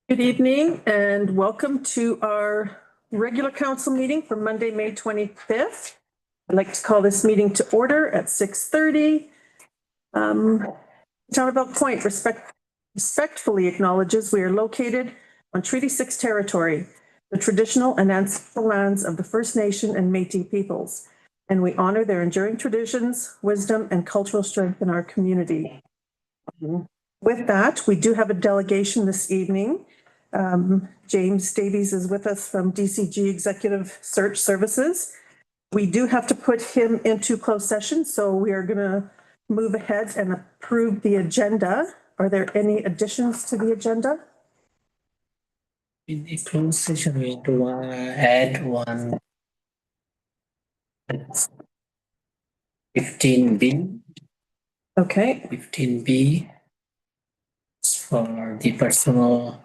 Good evening and welcome to our regular council meeting for Monday, May 25th. I'd like to call this meeting to order at 6:30. Town of Elk Point respectfully acknowledges we are located on Treaty 6 territory, the traditional and ancestral lands of the First Nation and Métis peoples, and we honor their enduring traditions, wisdom, and cultural strength in our community. With that, we do have a delegation this evening. James Davies is with us from DCG Executive Search Services. We do have to put him into closed session, so we are going to move ahead and approve the agenda. Are there any additions to the agenda? In the closed session, we need to add one 15B. Okay. 15B for the personal.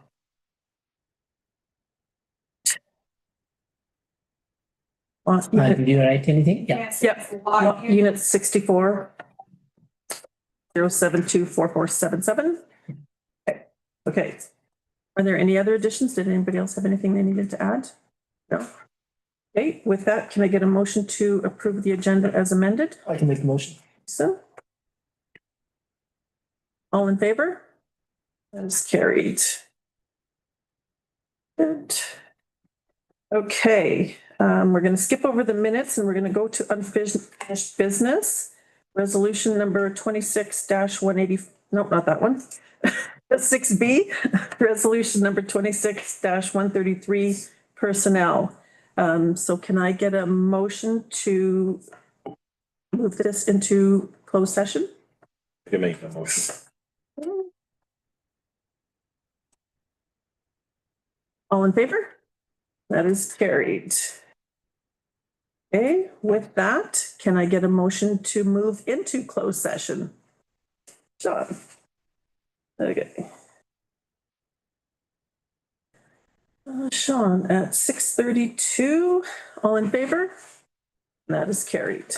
Did you write anything? Yeah. Yep. Unit 64 0724477. Okay. Are there any other additions? Did anybody else have anything they needed to add? No. Okay, with that, can I get a motion to approve the agenda as amended? I can make the motion. So. All in favor? That is carried. Good. Okay, we're going to skip over the minutes and we're going to go to unfinished business. Resolution number 26-180. Nope, not that one. 6B, resolution number 26-133, personnel. So can I get a motion to move this into closed session? You can make the motion. All in favor? That is carried. Okay, with that, can I get a motion to move into closed session? John. Okay. Sean at 6:32. All in favor? That is carried.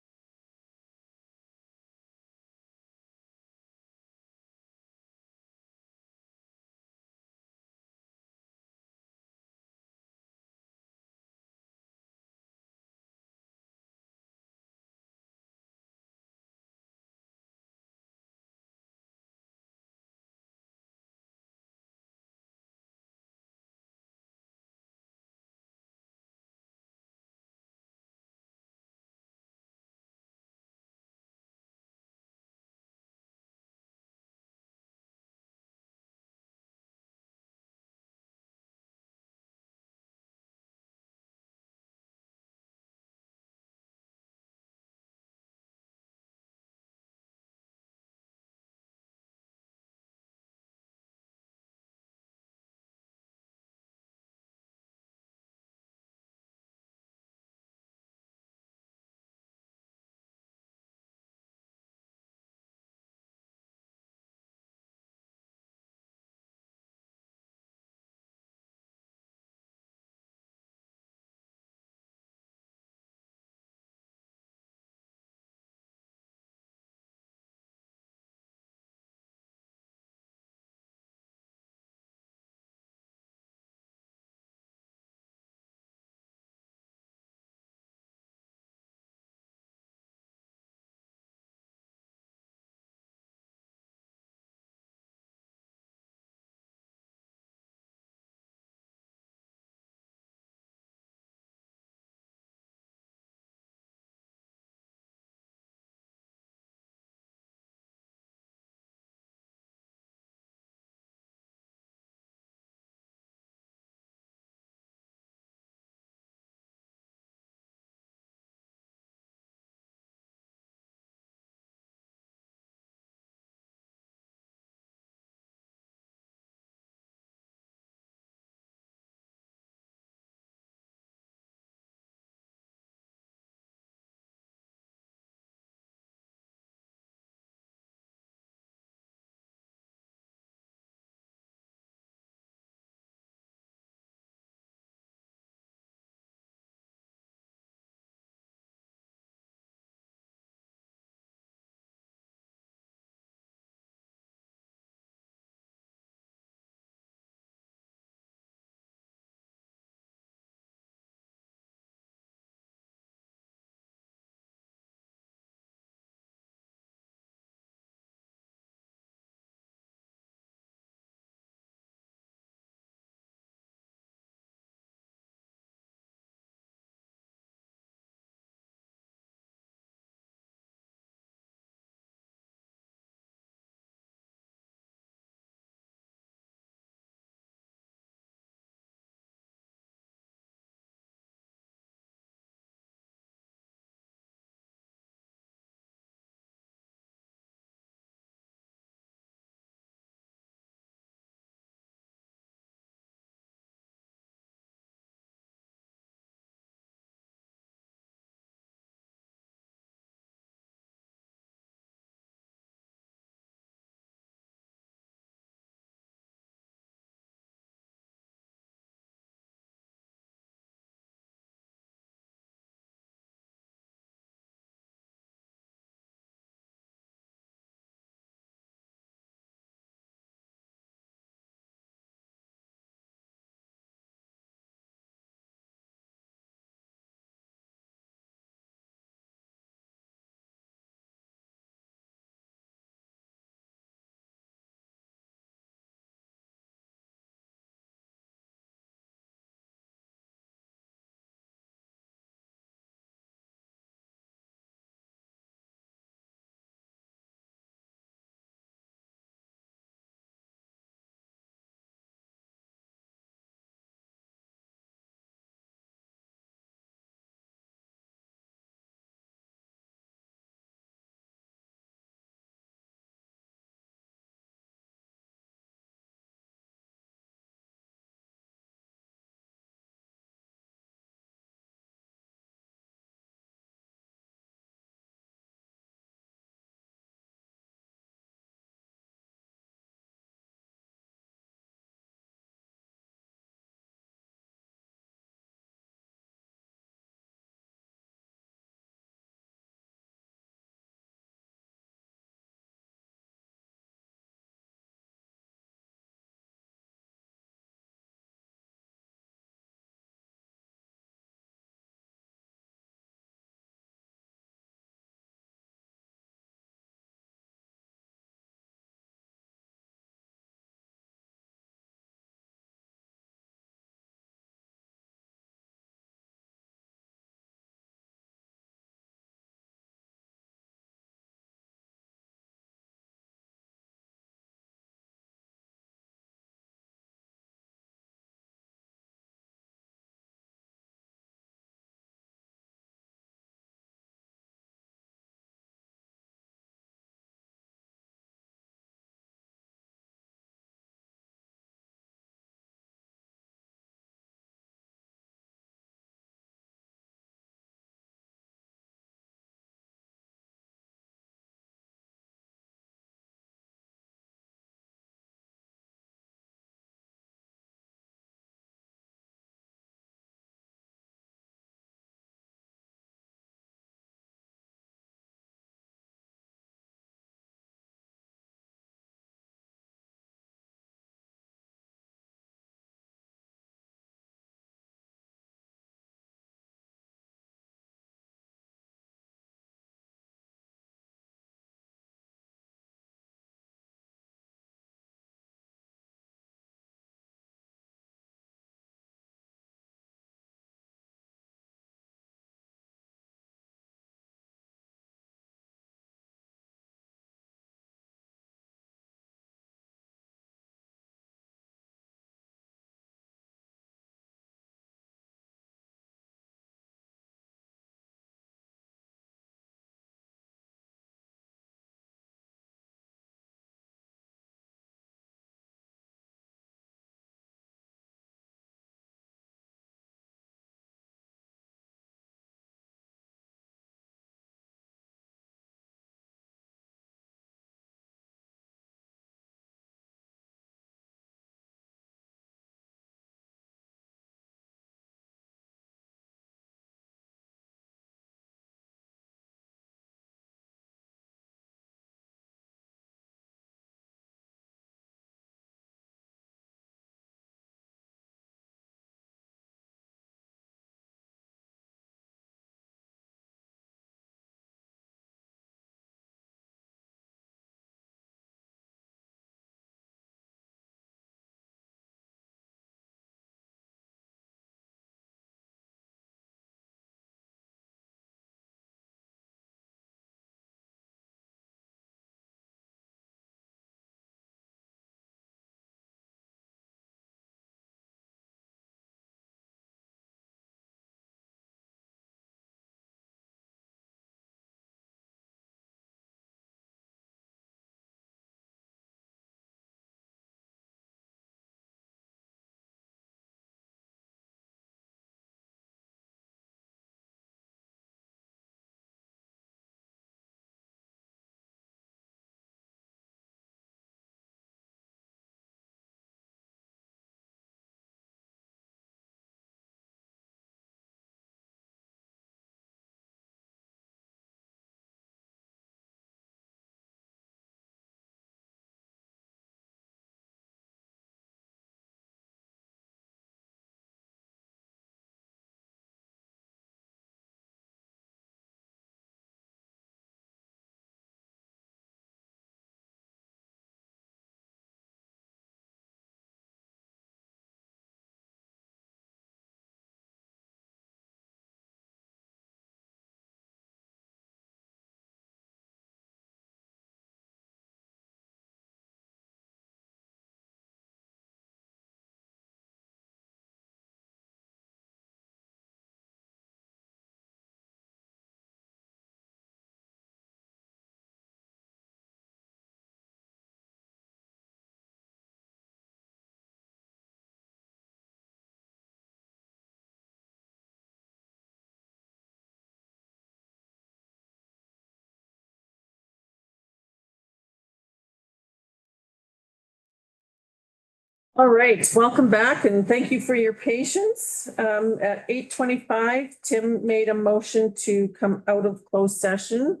All right, welcome back and thank you for your patience. At 8:25, Tim made a motion to come out of closed session.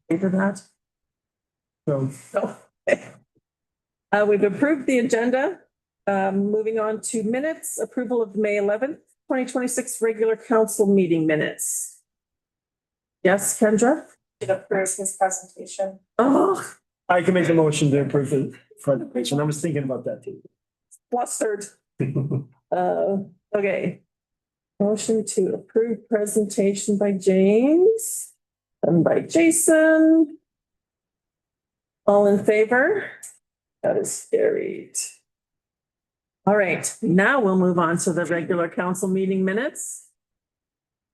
Favor that? So No. We've approved the agenda. Moving on to minutes, approval of May 11th, 2026 regular council meeting minutes. Yes, Kendra? Should approve his presentation. Oh, I can make a motion to approve the presentation. I was thinking about that too. flustered. Okay. Motion to approve presentation by James and by Jason. All in favor? That is carried. All right, now we'll move on to the regular council meeting minutes.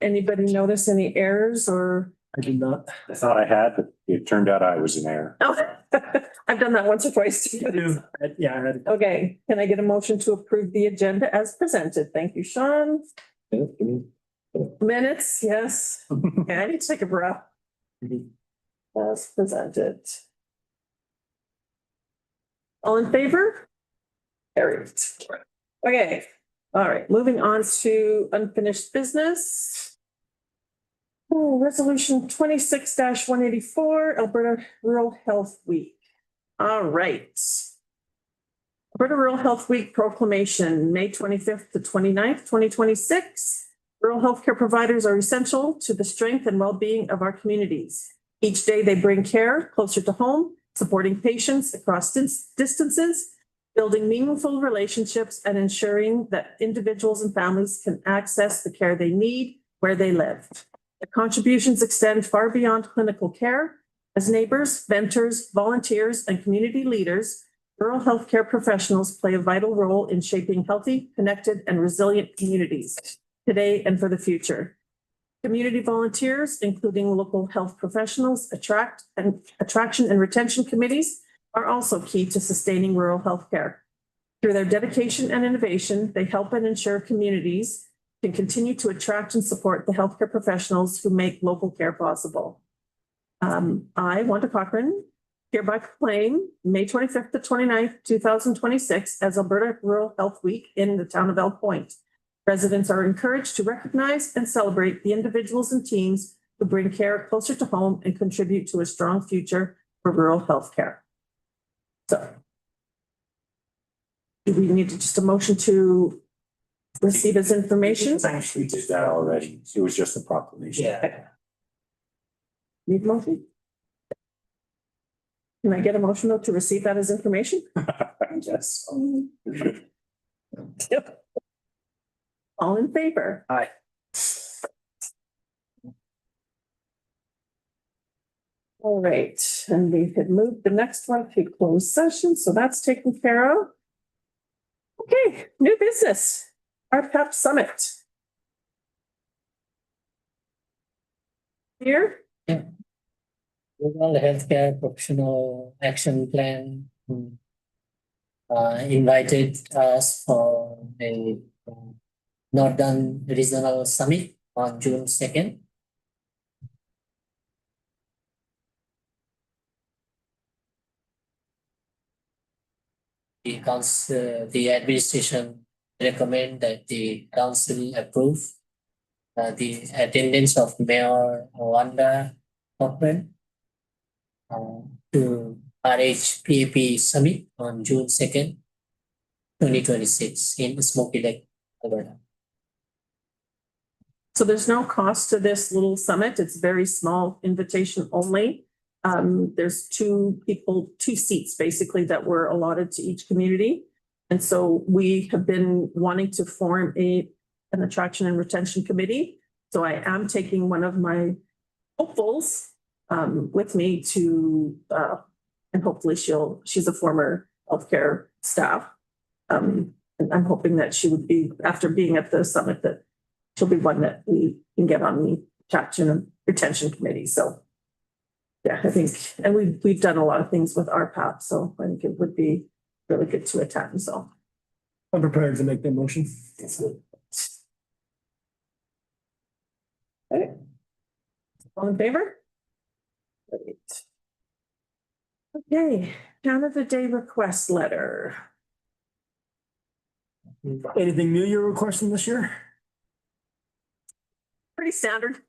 Anybody notice any errors or? I did not. I thought I had, but it turned out I was in error. Oh, I've done that once or twice. Yeah, I had. Okay, can I get a motion to approve the agenda as presented? Thank you, Sean. Minutes, yes. Okay, I need to take a breath. As presented. All in favor? Carried. Okay, all right, moving on to unfinished business. Oh, resolution 26-184, Alberta Rural Health Week. All right. Alberta Rural Health Week proclamation, May 25th to 29th, 2026. Rural healthcare providers are essential to the strength and well-being of our communities. Each day they bring care closer to home, supporting patients across distances, building meaningful relationships, and ensuring that individuals and families can access the care they need where they live. The contributions extend far beyond clinical care. As neighbors, mentors, volunteers, and community leaders, rural healthcare professionals play a vital role in shaping healthy, connected, and resilient communities today and for the future. Community volunteers, including local health professionals, attraction and retention committees, are also key to sustaining rural healthcare. Through their dedication and innovation, they help and ensure communities can continue to attract and support the healthcare professionals who make local care possible. I, Wanda Cochran, hereby proclaim May 25th to 29th, 2026 as Alberta Rural Health Week in the town of Elk Point. Residents are encouraged to recognize and celebrate the individuals and teams who bring care closer to home and contribute to a strong future for rural healthcare. So, do we need just a motion to receive as information? We did that already. It was just a proclamation. Yeah. Need a motion? Can I get a motion though to receive that as information? Yes. All in favor? Aye. All right, and we had moved the next one to closed session, so that's taken care of. Okay, new business, RPEP Summit. Here, Rural Healthcare Professional Action Plan invited us for a Northern Regional Summit on June 2nd. The administration recommend that the council approve the attendance of Mayor Wanda Cochran to RHPAP Summit on June 2nd, 2026 in Smoky Lake, Alberta. so there's no cost to this little summit, it's very small, invitation only. There's two seats basically that were allotted to each community. And so we have been wanting to form an attraction and retention committee. So I am taking one of my hopefuls with me to, and hopefully she's a former healthcare staff. And I'm hoping that she would be, after being at the summit, that she'll be one that we can get on the attraction and retention committee. So yeah, I think, and we've done a lot of things with RPAP, so I think it would be really good to attend, so. I'm prepared to make the motion. Okay. All in favor? Great. Okay, Canada Day request letter. Anything new you're requesting this year? Pretty standard.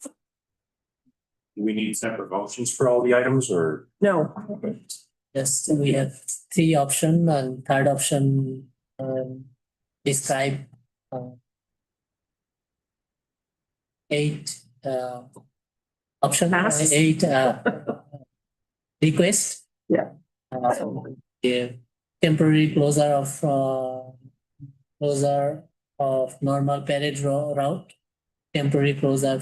Do we need separate motions for all the items or? No, Yes, we have three option and third option describe eight option Tasks. eight request. Yeah. The temporary closure of normal parade route, temporary closure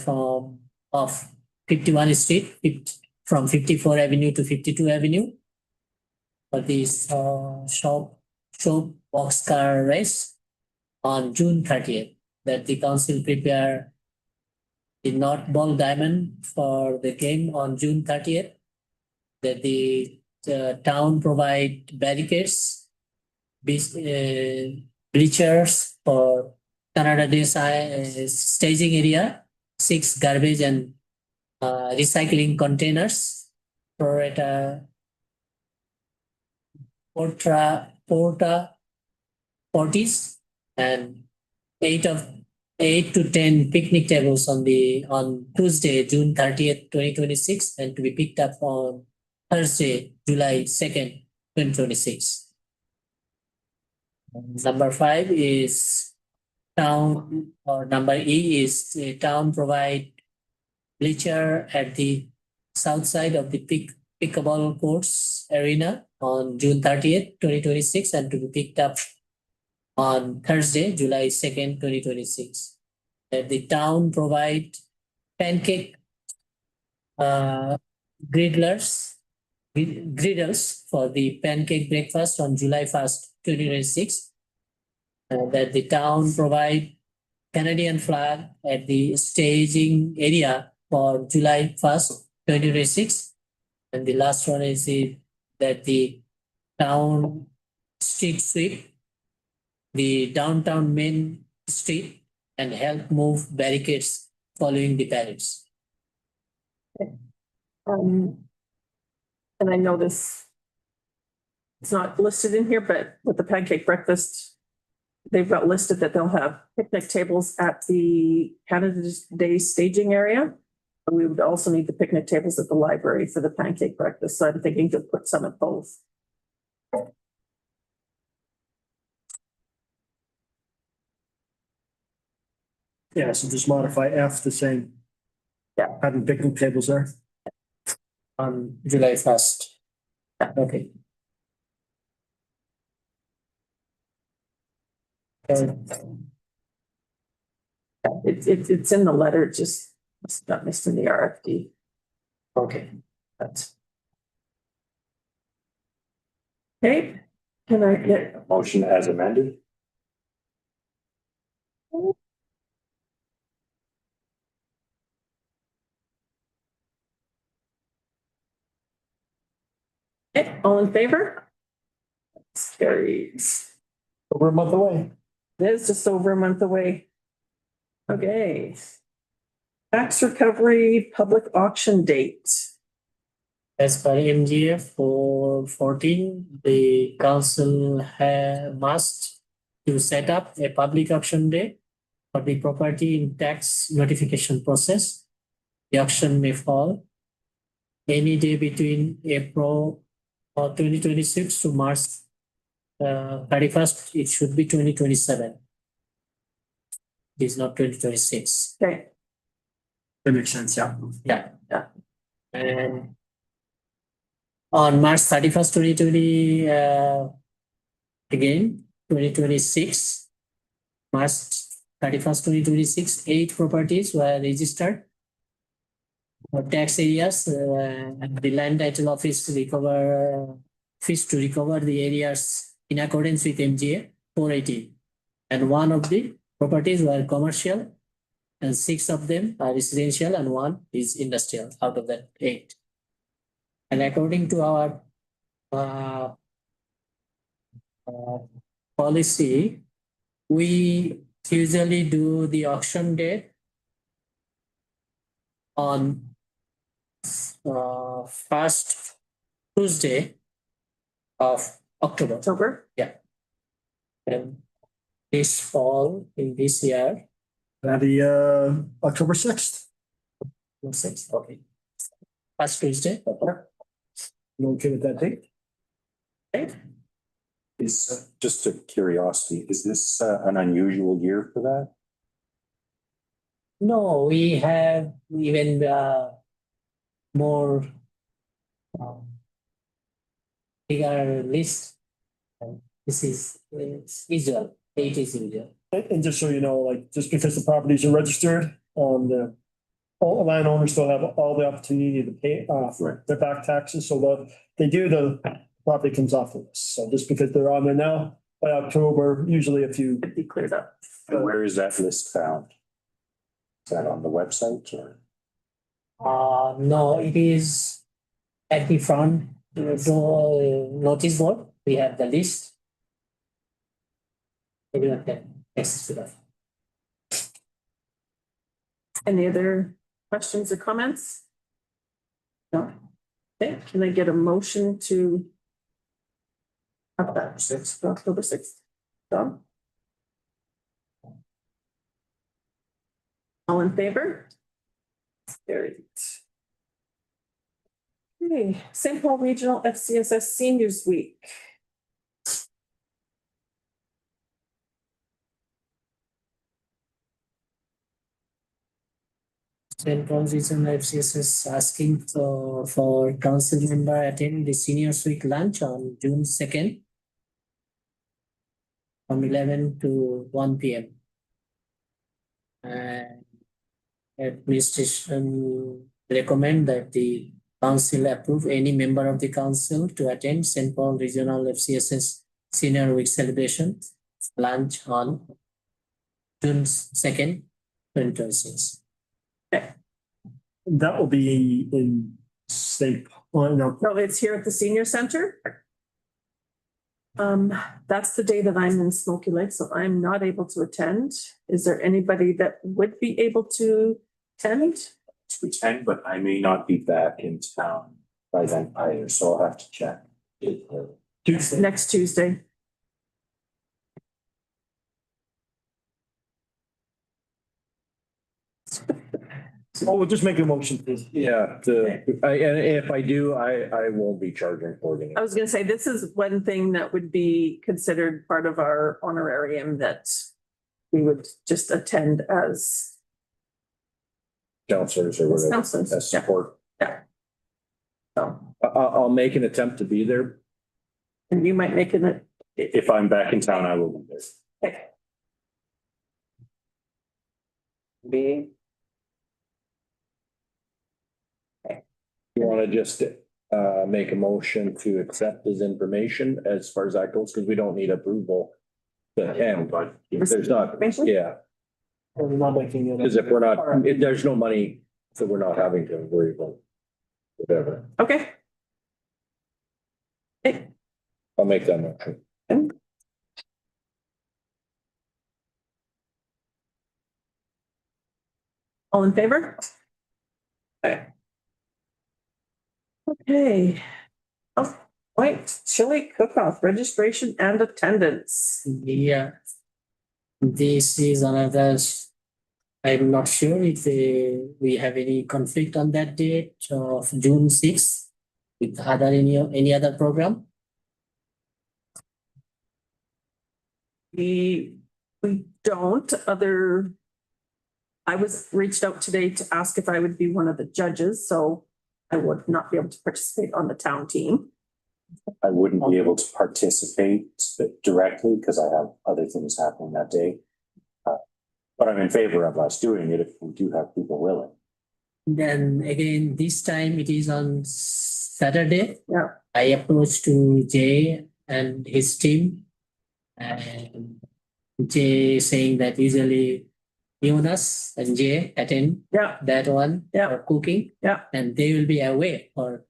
of 51 Street from 54 Avenue to 52 Avenue. For this show boxcar race on June 30th, that the council prepare the North Ball Diamond for the game on June 30th. That the town provide barricades, bleachers for Canada Day staging area, 6 garbage and recycling containers for porta potties, and 8 to 10 picnic tables on Tuesday, June 30th, 2026, and to be picked up on Thursday, July 2nd, 2026. Number 5 is town, or number E is the town provide bleacher at the south side of the pickleball courts arena on June 30th, 2026, and to be picked up on Thursday, July 2nd, 2026. That the town provide pancake griddles for the pancake breakfast on July 1st, 2026. That the town provide Canadian flag at the staging area for July 1st, 2026. And the last one is that the town street sweep the downtown main street and help move barricades following the parades. and I know this, it's not listed in here, but with the pancake breakfast, they've got listed that they'll have picnic tables at the Canada Day staging area. And we would also need the picnic tables at the library for the pancake breakfast, so I'm thinking to put some at both. Yeah, so just modify F the same. Yeah. Having picnic tables there. On July 1st. Okay. It's in the letter, it just must got missed in the RFD. Okay. That's Okay, can I get, Motion as amended? all in favor? Carries. Over a month away. It is just over a month away. Okay. Tax recovery public auction date. as per MGF 414, the council must to set up a public auction day for the property in tax notification process. The auction may fall any day between April 2026 to March 31st. It should be 2027. It is not 2026. Okay, That makes sense, yeah. Yeah. And on March 31st, 2020, again, 2026, March 31st, 2026, 8 properties were registered for tax areas, and the land title office fish to recover the areas in accordance with MGA 480. And 1 of the properties were commercial, and 6 of them are residential, and 1 is industrial out of that 8. And according to our policy, we usually do the auction date on first Tuesday of October. October. And this fall in this year. That'll be October 6th. Okay. First Tuesday. You okay with that date? Is, just a curiosity, is this an unusual year for that? No, we have even more bigger list. This is usual, it is usual. And just so you know, like, just because the properties are registered, all landowners still have all the opportunity to pay their back taxes, so the property comes off the list. So just because they're on there now, by October, usually if you, Be cleared up. And where is that list found? Is that on the website or? No, it is at the front door notice board. We have the list. Everyone can access to that. Any other questions or comments? No. Okay, can I get a motion to have that October 6th? Done? All in favor? Carried. Okay, St. Paul Regional FCSS Seniors Week. St. Paul's Regional FCS is asking for council member attending the Seniors Week lunch on June 2nd from 11 to 1 p.m. And administration recommend that the council approve any member of the council to attend St. Paul Regional FCSS Senior Week celebration lunch on June 2nd, 2026. that will be in St. Paul, no, No, it's here at the senior center. That's the day that I'm in Smoky Lake, so I'm not able to attend. Is there anybody that would be able to attend? To attend, but I may not be back in town by then either, so I'll have to check. Tuesday. Next Tuesday. Oh, we'll just make a motion, please. Yeah, and if I do, I won't be charging for it. I was gonna say, this is one thing that would be considered part of our honorarium that we would just attend as Counselors or whatever, counselors. as Yeah. support. So, I'll make an attempt to be there. and you might make it. If I'm back in town, I will be there. Okay. Be. You wanna just make a motion to accept his information as far as that goes, because we don't need approval. To end, But there's not, Information? yeah, We're not making it. because if we're not, if there's no money, so we're not having to worry about whatever. Okay. Okay. I'll make that motion. All in favor? Okay. Okay. Oh, wait, chili cook-off, registration and attendance. Yeah. This is another, I'm not sure if we have any conflict on that date of June 6th with any other program. We don't, I was reached out today to ask if I would be one of the judges, so I would not be able to participate on the town team. I wouldn't be able to participate directly because I have other things happening that day. But I'm in favor of us doing it if we do have people willing. Then again, this time it is on Saturday. Yeah. I approached to Jay and his team. And Jay saying that usually Jonas and Jay attend Yeah, that one Yeah. for cooking. Yeah. And they will be away for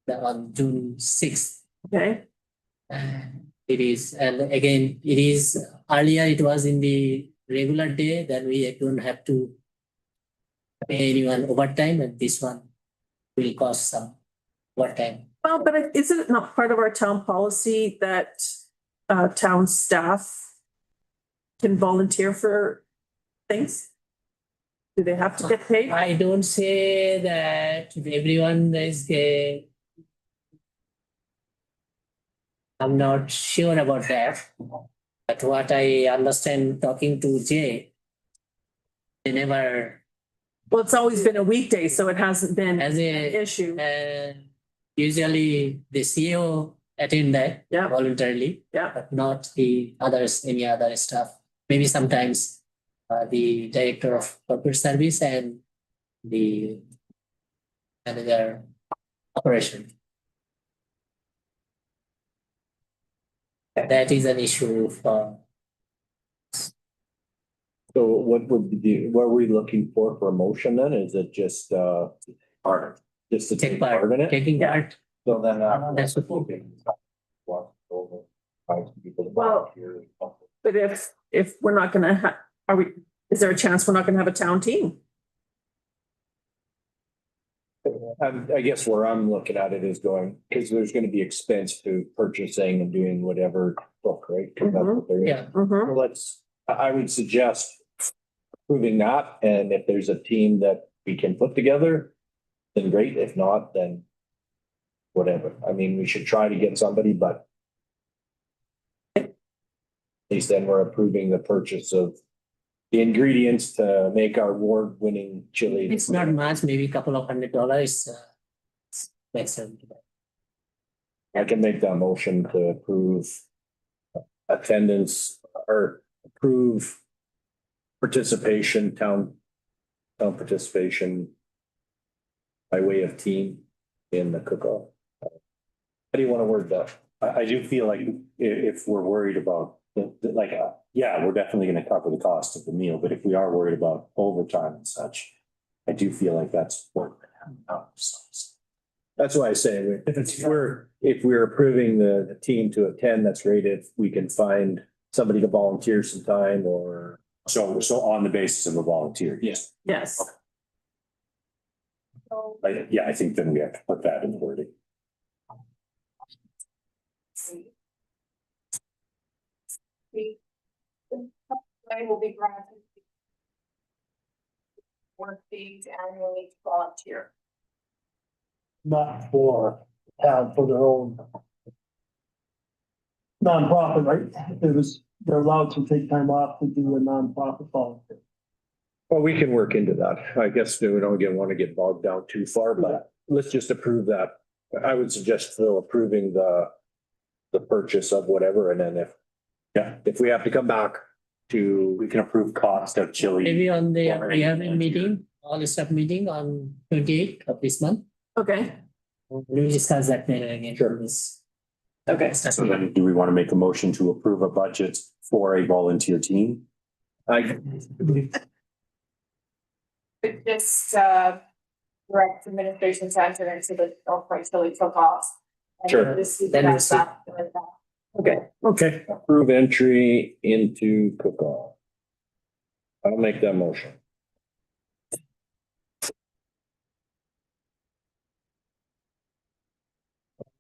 on June 6th. okay, It is, and again, it is earlier, it was in the regular day, then we don't have to pay anyone overtime, and this one will cost some overtime. well, but isn't it not part of our town policy that town staff can volunteer for things? Do they have to get paid? I don't say that everyone is I'm not sure about that. But what I understand talking to Jay, they never Well, it's always been a weekday, so it hasn't been as an a issue. usually the CEO attend that Yeah, voluntarily, yeah. but not the others, any other staff. Maybe sometimes the director of corporate service and the manager operation. That is an issue for So what are we looking for a motion then? Is it just, part, just to take part, in it? taking Yeah. part. So then, That's what Well, but if we're not gonna is there a chance we're not gonna have a town team? I guess where I'm looking at it is going, because there's gonna be expense to purchasing and doing whatever book, right? 'Cause that's what there is. Yeah. Mm-hmm. Well, I would suggest proving that, and if there's a team that we can put together, then great. If not, then whatever. I mean, we should try to get somebody, but at least then we're approving the purchase of the ingredients to make our award-winning chili. It's not much, maybe a couple of $100. Makes sense. I can make that motion to approve attendance or approve participation, town participation by way of team in the cook-off. How do you want to word that? I do feel like if we're worried about, yeah, we're definitely gonna cover the cost of the meal, but if we are worried about overtime and such, I do feel like that's important. That's why I say, if we're approving the team to attend, that's great. If we can find somebody to volunteer some time or. So on the basis of a volunteer. Yes. Yes. So, I think then we have to put that in the wording. I will be granted work fees annually to volunteer. Not for their own nonprofit, right? They're allowed to take time off to do a nonprofit volunteer. Well, we can work into that. I guess we don't want to get bogged down too far, but let's just approve that. I would suggest Phil approving the purchase of whatever, and then if we have to come back to, We can approve cost of chili. Maybe on the, Or we have a any meeting, all the staff meeting on 28th of this month. Okay, We'll discuss that later again. Sure. This- okay. So then do we want to make a motion to approve a budget for a volunteer team? But just, direct administration to enter into the North Point Chili cook-off. And Sure. just see Then that we'll see. back like that. Okay, approve entry into cook-off. I'll make that motion.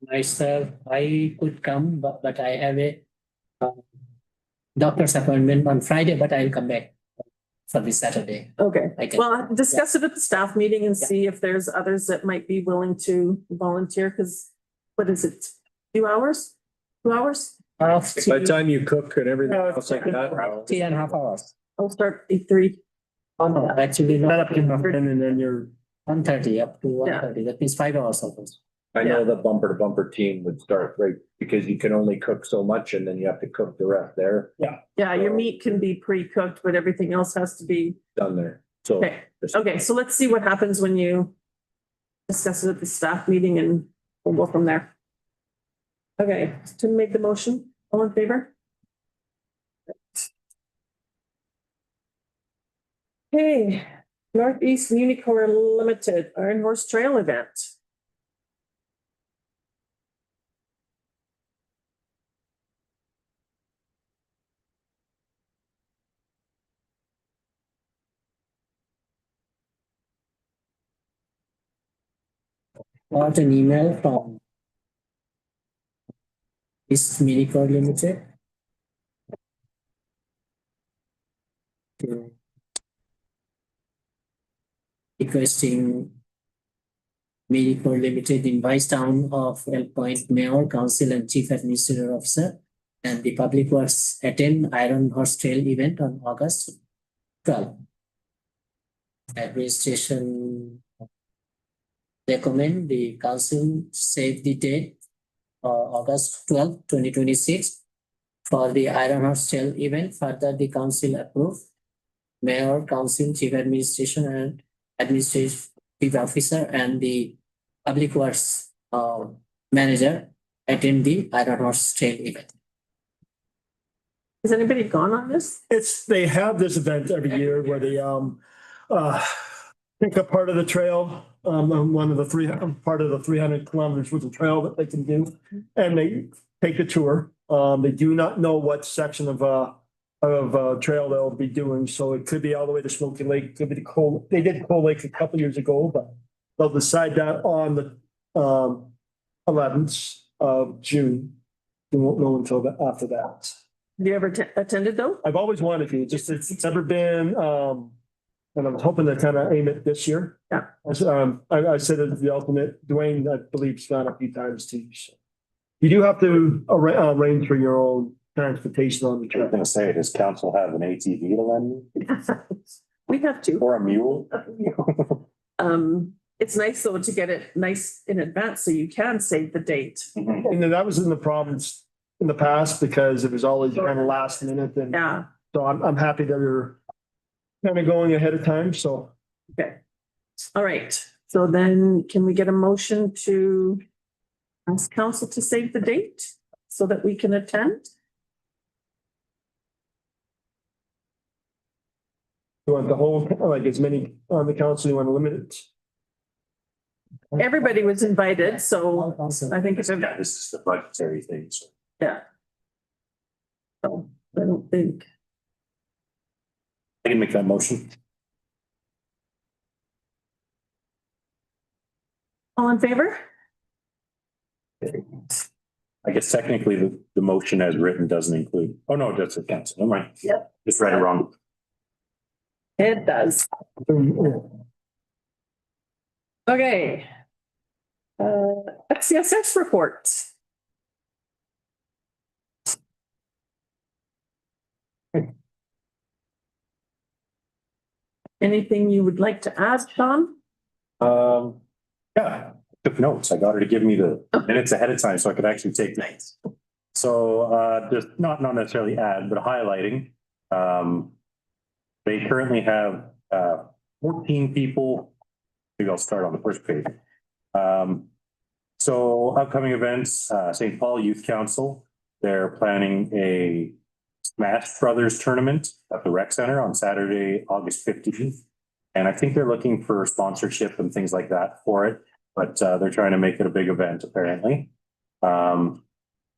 Myself, I could come, but I have a doctor's appointment on Friday, but I'll come back for this Saturday. Okay, I can. well, discuss it at the staff meeting and see if there's others that might be willing to volunteer, because what is it? 2 hours? 2 hours? By the time you cook and everything else like that. 3.5 hours. I'll start 8:30. No, actually, Set not up enough and then you're 1:30 up to Yeah. 1:30. That means 5 hours almost. I know the bumper to bumper team would start right, because you can only cook so much and then you have to cook the rest there, Yeah, your meat can be pre-cooked, but everything else has to be, done there. So. okay, okay, so let's see what happens when you discuss it at the staff meeting and we'll go from there. Okay, to make the motion, all in favor? Okay, Northeast Unicorn Limited Iron Horse Trail event. Got an email from this Minicore Limited. to requesting Medicore Limited in Town of El Point Mayor, Council and Chief Administrative Officer and the Public Works attend Iron Horse Trail event on August 12. Administration recommend the council save the date August 12, 2026 for the Iron Horse Trail event. Further, the council approve Mayor, Council, Chief Administration and Administrative Officer and the Public Works Manager attend the Iron Horse Trail event. Has anybody gone on this? They have this event every year where they, pick a part of the trail, one of the part of the 300 kilometers worth of trail that they can do. And they take a tour. They do not know what section of trail they'll be doing. So it could be all the way to Smoky Lake, could be the they did Coal Lake a couple years ago, but they'll decide that on the 11th of June. We won't know until after that. Have you ever attended though? I've always wanted to, just it's never been, and I was hoping to kind of aim it this year. Yeah. I said it's the ultimate, Dwayne, I believe, has gone a few times too. So you do have to arrange for your own transportation on the I'm trail. gonna say, does council have an ATV to lend me We have to. or a mule? It's nice though to get it nice in advance so you can save the date. And then that was in the province in the past because it was always kind of last minute and Yeah, so I'm happy that you're kind of going ahead of time, so. okay. All right, so then can we get a motion to ask council to save the date so that we can attend? You want the whole, like as many on the council, you want to limit it? Everybody was invited, so Also, I think it's, Yeah, this is the budgetary thing, so. yeah. So I don't think, I can make that motion. all in favor? I guess technically the motion as written doesn't include, oh no, that's a council, never mind. Yep. Just read it wrong. It does. Okay. FCSS report. Anything you would like to add, Sean? Yeah, took notes. I got her to give me the minutes ahead of time so I could actually take notes. So just not necessarily add, but highlighting. They currently have 14 people. Maybe I'll start on the first page. So upcoming events, St. Paul Youth Council, they're planning a Smash Brothers tournament at the Rec Center on Saturday, August 15th. And I think they're looking for sponsorship and things like that for it, but they're trying to make it a big event apparently. Elk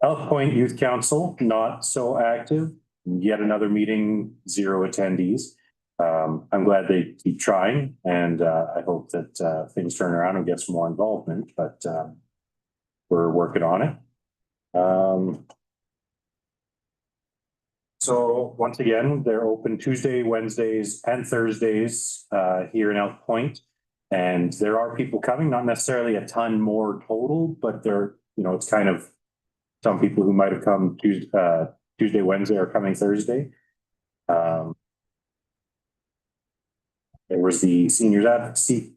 Point Youth Council, not so active. Yet another meeting, 0 attendees. I'm glad they keep trying and I hope that things turn around and get some more involvement, but we're working on it. So once again, they're open Tuesday, Wednesdays and Thursdays here in Elk Point. And there are people coming, not necessarily a ton more total, but they're, it's kind of some people who might have come Tuesday, Wednesday are coming Thursday. There was the seniors advocacy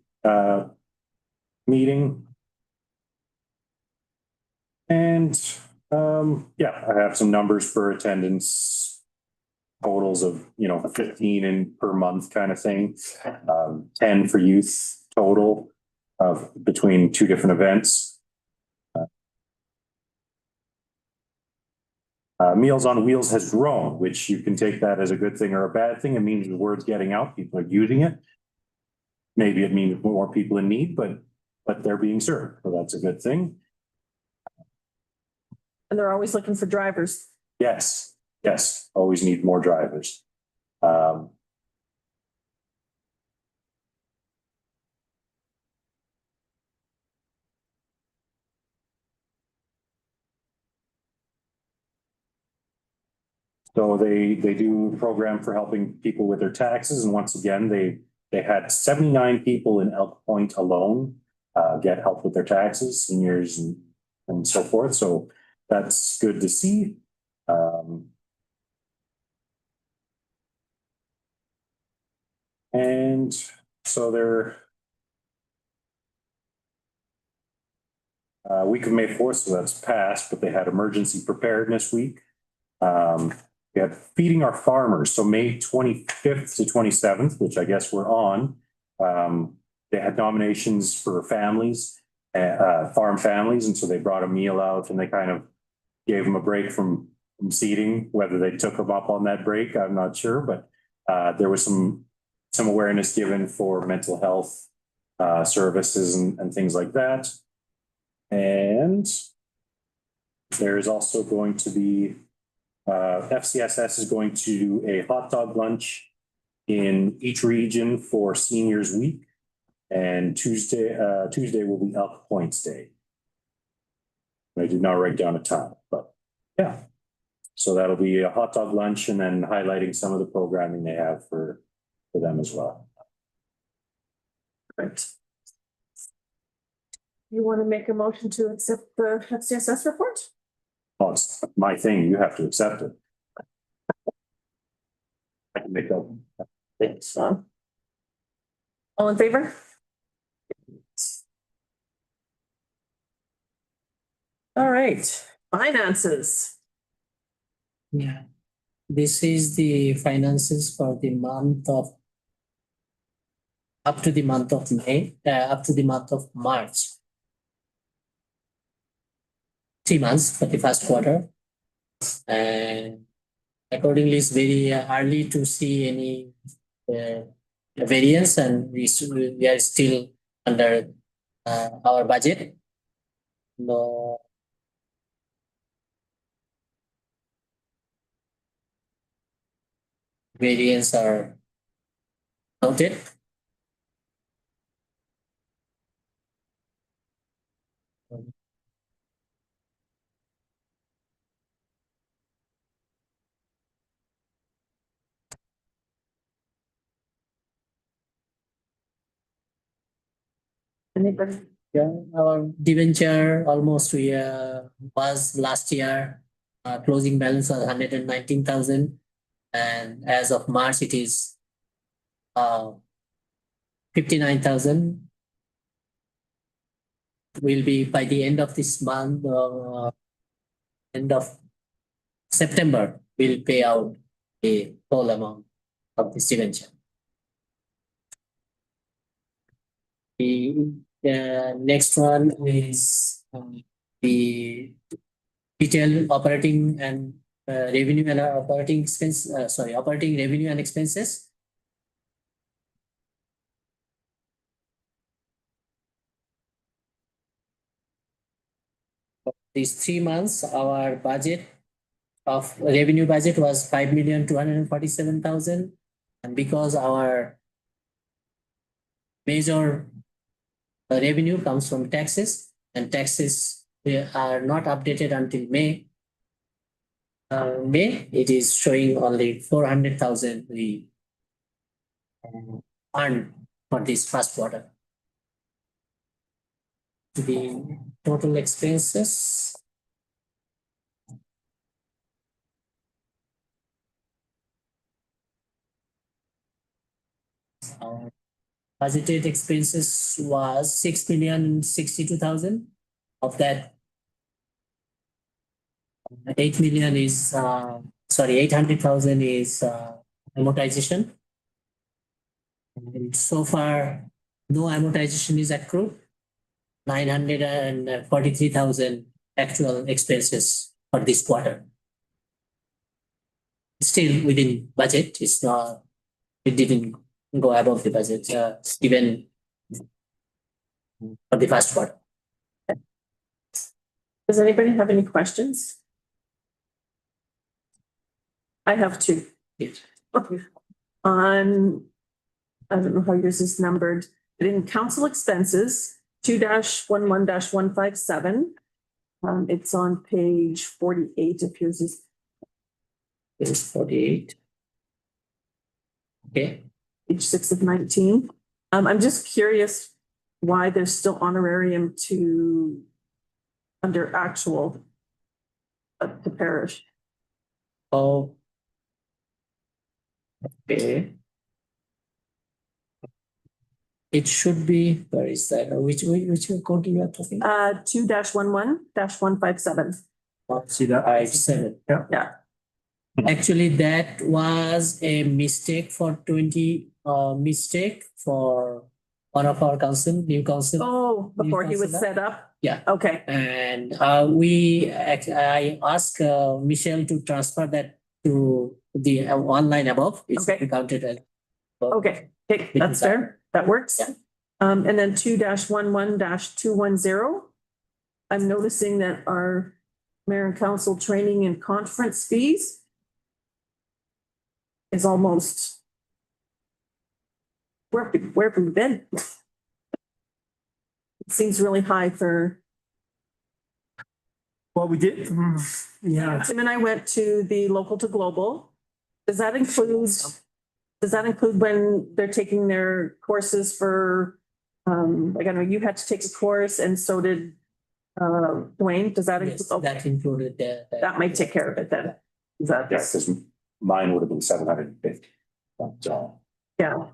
meeting. And yeah, I have some numbers for attendance. Totals of, 15 in per month kind of thing. 10 for youth total of between two different events. Meals on Wheels has grown, which you can take that as a good thing or a bad thing. It means the word's getting out, people are using it. Maybe it means more people in need, but they're being served, so that's a good thing. And they're always looking for drivers. Yes, always need more drivers. So they do a program for helping people with their taxes. And once again, they had 79 people in Elk Point alone get help with their taxes, seniors and so forth. So that's good to see. And so they're week of May 4th, so that's passed, but they had emergency preparedness week. We had feeding our farmers, so May 25th to 27th, which I guess we're on. They had nominations for families, farm families, and so they brought a meal out and they kind of gave them a break from seating. Whether they took them up on that break, I'm not sure, but there was some awareness given for mental health services and things like that. And there's also going to be FCSS is going to do a hot dog lunch in each region for Seniors Week. And Tuesday will be Elk Points Day. I did not write down a time, but yeah. So that'll be a hot dog lunch and then highlighting some of the programming they have for them as well. Right. You want to make a motion to accept the FCSS report? Oh, it's my thing. You have to accept it. I can make that. Thanks, all in favor? All right, finances. Yeah, this is the finances for the month of up to the month of May, up to the month of March. 3 months for the first quarter, and accordingly, it's very early to see any variance, and we are still under our budget. No. Variance are noted. Anybody? Yeah, our debenture almost we was last year closing balance was 119,000, and as of March it is 59,000. Will be by the end of this month, end of September, we'll pay out the whole amount of this debenture. The next one is the detailed operating and revenue and operating expense. Operating revenue and expenses. These 3 months, our budget of revenue budget was 5,247,000, and because our major revenue comes from taxes, and taxes are not updated until May. It is showing only 400,000 we earned for this first quarter. The total expenses. Budgeted expenses was 6,062,000. Of that, 800,000 is amortization. And so far, no amortization is accrued. 943,000 actual expenses for this quarter. Still within budget. It's not. It didn't go above the budget, even for the first quarter. Does anybody have any questions? I have two. Yes. On, I don't know how yours is numbered, but in council expenses, 2-11-157. It's on page 48 of yours is. Page 48. Okay, page 6 of 19. I'm just curious why there's still honorarium to under actual to parish. oh. Okay. It should be, where is that? Which code you are talking? 2-11-157. See that? 57. Yeah. Actually, that was a mistake for mistake for one of our new council. Oh, before he was Councillor? set up? Yeah. Okay, And I asked Michelle to transfer that to the one line above. It's Okay. counted as. okay, that's fair. That works. Yeah. And then 2-11-210. I'm noticing that our mayor and council training and conference fees is almost where have we been? It seems really high for, Well, we did, yeah. Tim and I went to the local to global. Does that include when they're taking their courses for, like, I know you had to take a course and so did Dwayne, does that Yes, include? that included That might take care of it then. Is that? Yeah, because mine would have been 750. So, Yeah.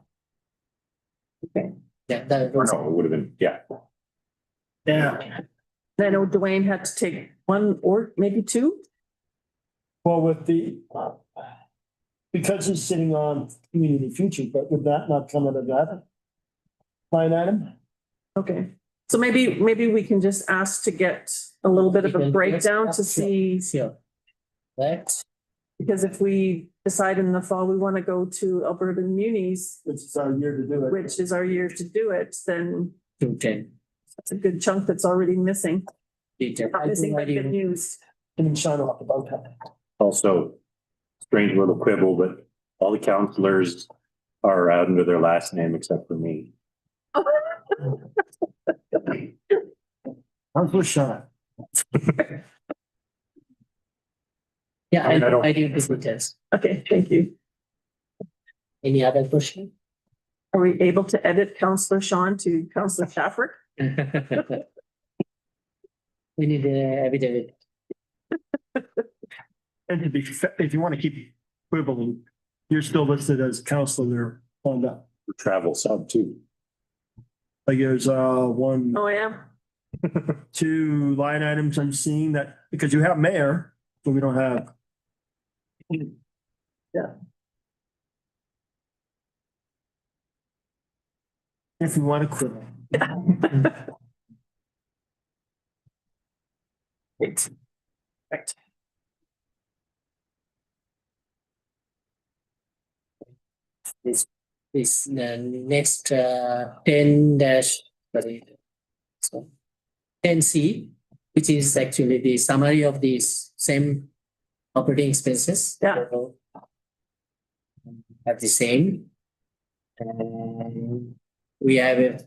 Okay. Yeah, that or was. no, it would have been, yeah. Yeah, I know Dwayne had to take one or maybe two. well, with the, because it's sitting on community future, but would that not come out of that line item? Okay. So maybe we can just ask to get a little bit of a breakdown to see, Sure. That, because if we decide in the fall, we want to go to Alberta Munis, Which is our year to do it. which is our year to do it, then 210. that's a good chunk that's already missing. Detail. Not missing but good news. And then shine off about that. Also, strange little quibble, but all the counselors are under their last name except for me. Councilor Sean. Yeah, I mean, I don't- I do the details. Okay, thank you. Any other question? Are we able to edit Counselor Sean to Counselor Shafford? We need a affidavit. And to be, if you want to keep quibbling, you're still listed as counselor on that. Travel sub too. Like there's one, Oh, I am. 2 line items I'm seeing that, because you have mayor, but we don't have. Yeah. If you want to quibble. Right. Right. This next 10 dash, sorry. So 10C, which is actually the summary of these same operating expenses. Yeah. Have the same. And we have a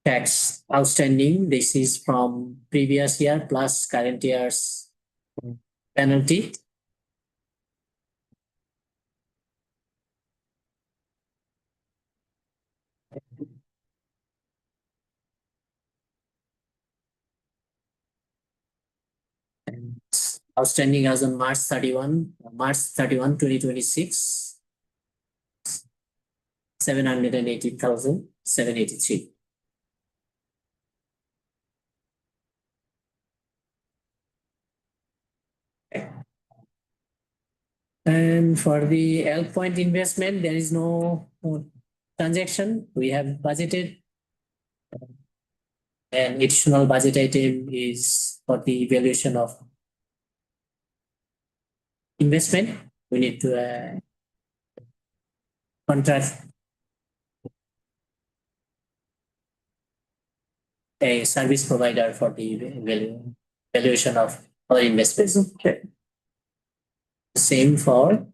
tax outstanding. This is from previous year plus current year's penalty. And outstanding as on March 31, 2026. 780,783. And for the Elk Point investment, there is no transaction. We have budgeted. An additional budget item is for the evaluation of investment. We need to contract a service provider for the evaluation of our investments. Okay. Same for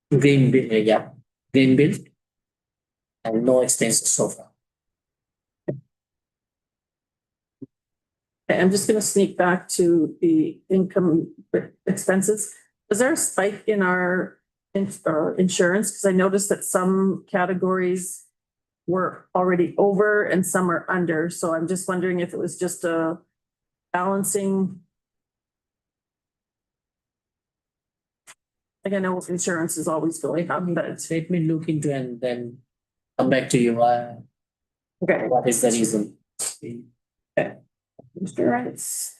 green build, green build, and no expenses so far. I'm just gonna sneak back to the income expenses. Was there a spike in our insurance? Because I noticed that some categories were already over and some are under. So I'm just wondering if it was just a balancing. Like I know insurance is always going up, but Let me look into and then come back to you. okay. What is the reason? Insurance.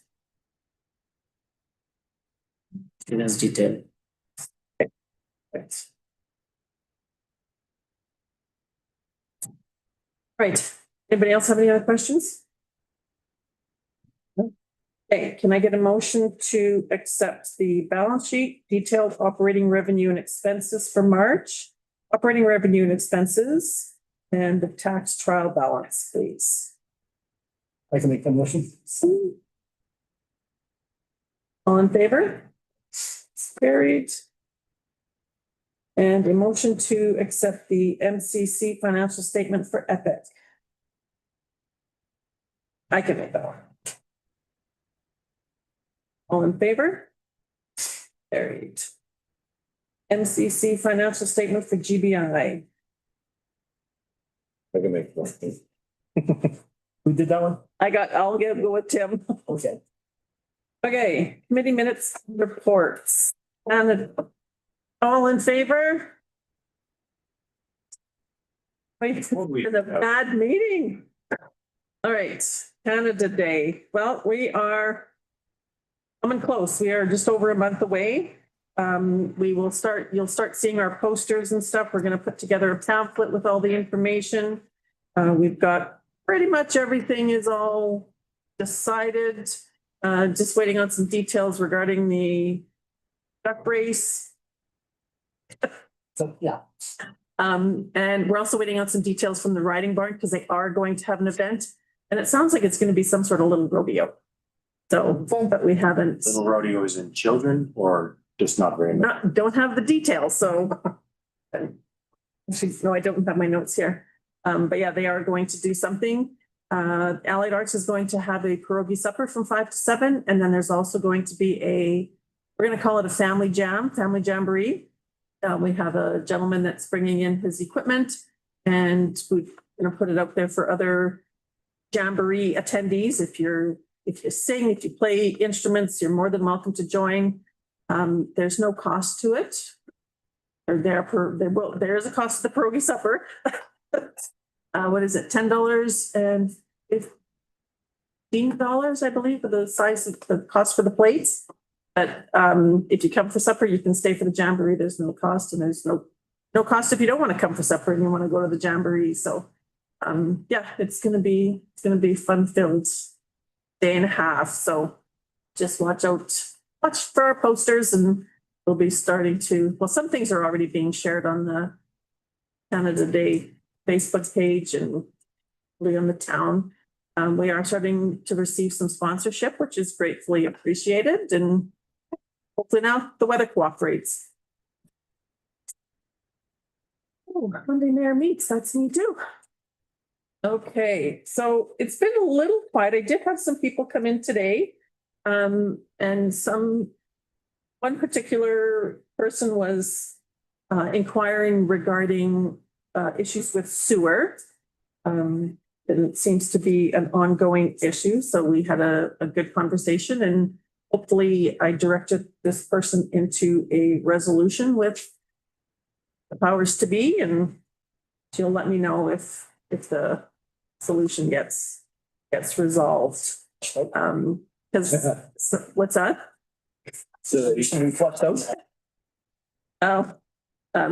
Insurance detail. Right. Anybody else have any other questions? Okay, can I get a motion to accept the balance sheet, detailed operating revenue and expenses for March, operating revenue and expenses, and the tax trial balance, please? I can make the motion. All in favor? Carried. And a motion to accept the MCC financial statement for Epic. I can make that one. All in favor? Carried. MCC financial statement for GBI. I can make one. Who did that one? I'll go with Tim. Okay. Okay, committee minutes, reports. And all in favor? Wait, it's been a bad meeting. All right, Canada Day. Well, we are coming close. We are just over a month away. You'll start seeing our posters and stuff. We're gonna put together a pamphlet with all the information. We've got pretty much everything is all decided. Just waiting on some details regarding the duck race. So, yeah. And we're also waiting on some details from the riding barn because they are going to have an event. And it sounds like it's going to be some sort of little rodeo. So, but we haven't. Little rodeos in children or just not very much? Don't have the details, so. No, I don't have my notes here. But yeah, they are going to do something. Allied Arts is going to have a pierogi supper from 5 to 7. And then there's also going to be we're going to call it a family jamboree. We have a gentleman that's bringing in his equipment and we're going to put it out there for other jamboree attendees. If you sing, if you play instruments, you're more than welcome to join. There's no cost to it. There is a cost to the pierogi supper. What is it? $10 and $15, I believe, for the size of the cost for the plates. But if you come for supper, you can stay for the jamboree. There's no cost, and there's no cost if you don't want to come for supper and you want to go to the jamboree. So yeah, it's gonna be fun-filled day and a half. So just watch for our posters, and we'll be starting to. Well, some things are already being shared on the Canada Day Facebook page and on the town. We are starting to receive some sponsorship, which is gratefully appreciated, and hopefully now the weather cooperates. Oh, Monday Mayor meets, that's me too. Okay, so it's been a little quiet. I did have some people come in today. And one particular person was inquiring regarding issues with sewer. And it seems to be an ongoing issue. So we had a good conversation, and hopefully I directed this person into a resolution with the powers to be, and she'll let me know if the solution gets resolved. Because what's that? So you should be flushed out. Oh,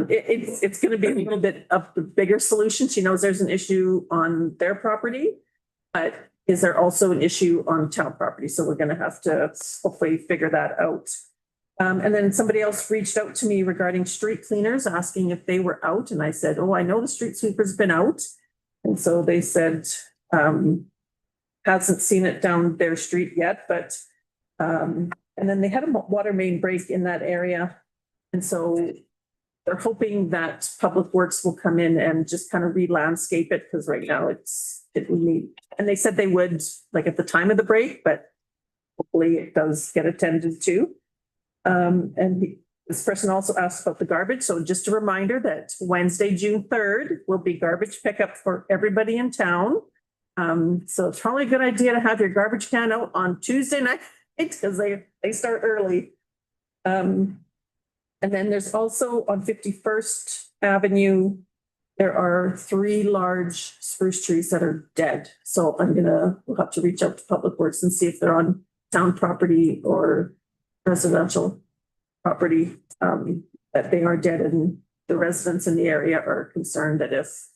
it's going to be a little bit of the bigger solution. She knows there's an issue on their property, but is there also an issue on town property? So we're going to have to hopefully figure that out. And then somebody else reached out to me regarding street cleaners, asking if they were out. And I said, oh, I know the street sweeper's been out. And so they said, hasn't seen it down their street yet, but, and then they had a water main break in that area. And so they're hoping that Public Works will come in and just kind of re-landscape it, because right now it will need, and they said they would, like at the time of the break, but hopefully it does get attended to. This person also asked about the garbage, so just a reminder that Wednesday, June 3rd, will be garbage pickup for everybody in town. So it's probably a good idea to have your garbage can out on Tuesday night, because they start early. And then there's also on 51st Avenue, there are 3 large spruce trees that are dead. So we'll have to reach out to Public Works and see if they're on town property or residential property, that they are dead, and the residents in the area are concerned that if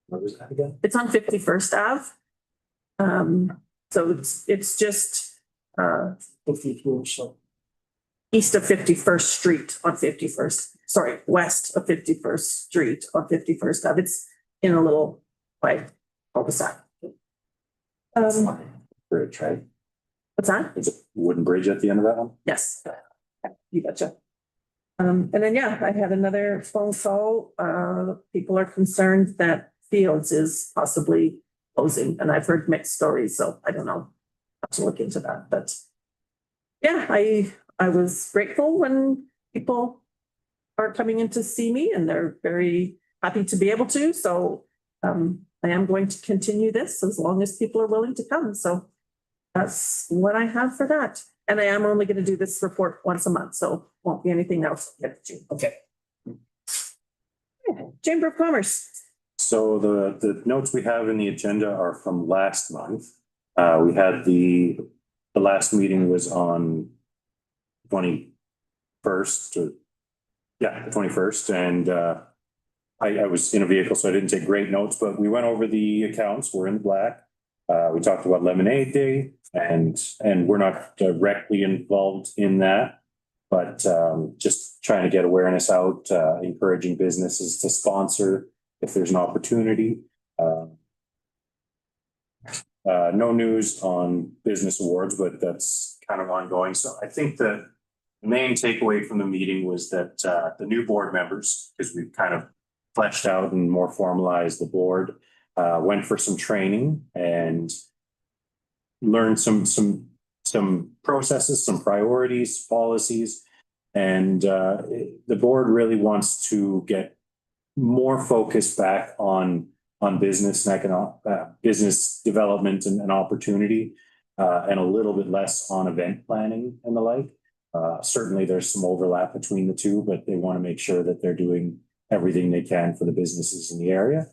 What was that again? it's on 51st Ave. So it's just, 52, so. east of 51st Street on 51st, sorry, west of 51st Street on 51st Ave. It's in a little, like, cul-de-sac. Bridge, right? What's that? Is it wooden bridge at the end of that one? Yes. You betcha. And then, yeah, I had another phone call. People are concerned that Fields is possibly closing, and I've heard mixed stories, so I don't know. I have to look into that, but yeah, I was grateful when people are coming in to see me, and they're very happy to be able to. So I am going to continue this as long as people are willing to come. So that's what I have for that. And I am only going to do this report once a month, so won't be anything else. Okay. Chamber of Commerce. So the notes we have in the agenda are from last month. We had the last meeting was on 21st, the 21st, and I was in a vehicle, so I didn't take great notes, but we went over the accounts. We're in the black. We talked about Lemonade Day, and we're not directly involved in that, but just trying to get awareness out, encouraging businesses to sponsor if there's an opportunity. No news on business awards, but that's kind of ongoing. So I think the main takeaway from the meeting was that the new board members, because we've kind of fleshed out and more formalized the board, went for some training and learned some processes, some priorities, policies, and the board really wants to get more focus back on business and economic business development and opportunity, and a little bit less on event planning and the like. Certainly there's some overlap between the two, but they want to make sure that they're doing everything they can for the businesses in the area.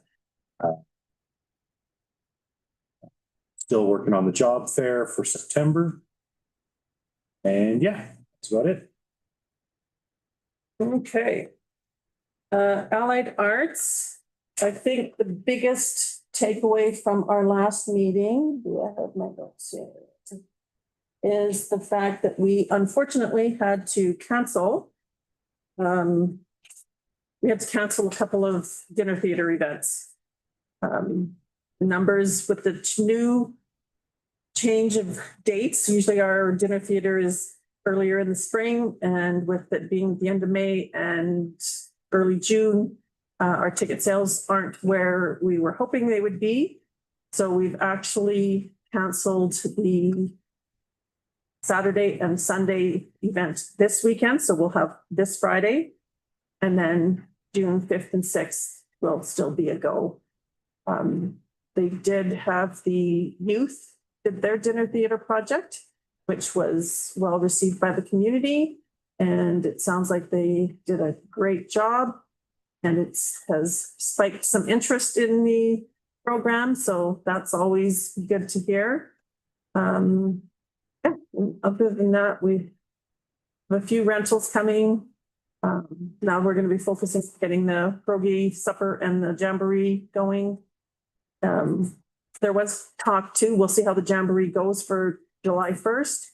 Still working on the job fair for September. And yeah, that's about it. Okay. Allied Arts, I think the biggest takeaway from our last meeting, do I have my notes here? Is the fact that we unfortunately had to cancel. We had to cancel a couple of dinner theater events. Numbers with the new change of dates, usually our dinner theater is earlier in the spring, and with it being the end of May and early June, our ticket sales aren't where we were hoping they would be. So we've actually canceled the Saturday and Sunday event this weekend. So we'll have this Friday, and then June 5th and 6th will still be a go. They did have the youth did their dinner theater project, which was well received by the community. And it sounds like they did a great job, and it has spiked some interest in the program. So that's always good to hear. Yeah, other than that, we have a few rentals coming. Now we're going to be focusing on getting the pierogi supper and the jamboree going. There was talk too, we'll see how the jamboree goes for July 1st.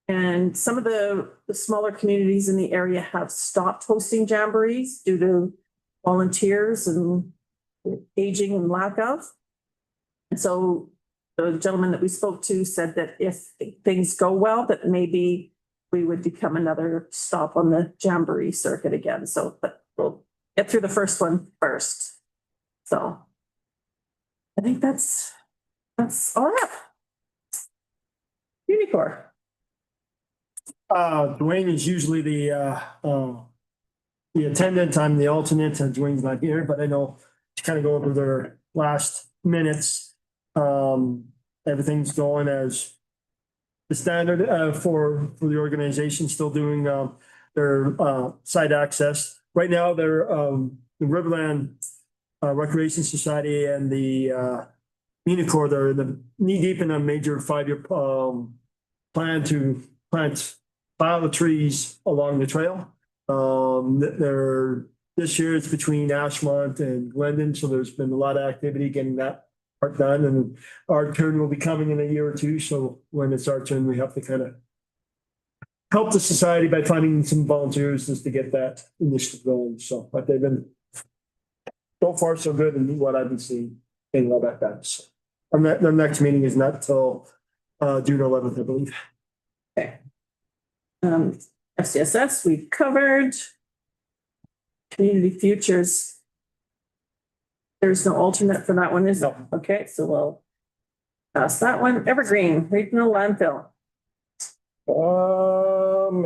And some of the smaller communities in the area have stopped hosting jamborees due to volunteers and aging and lack of. And so the gentleman that we spoke to said that if things go well, that maybe we would become another stop on the jamboree circuit again. So, but we'll get through the first one first. So I think that's all I have. Unicorn. Dwayne is usually the attendant. I'm the alternate, and Dwayne's not here, but I know to kind of go over their last minutes. Everything's going as the standard, for the organization, still doing, their, site access. Right now, they're, the Riverland, Recreation Society and the, Unicorn, they're in the knee deep in a major 5-year, plan to plant pile of trees along the trail. This year it's between Ashmont and Glendon, so there's been a lot of activity getting that part done, and our turn will be coming in a year or two, so when it's our turn, we have to kind of help the society by finding some volunteers just to get that initiative going, so, but they've been so far so good in what I've been seeing in Lubec that, so. And the next meeting is not till, June 11th, I believe. FCSS, we've covered. Community Futures. There's no alternate for that one, is there? Okay, so we'll pass that one. Evergreen, Regional Landfill.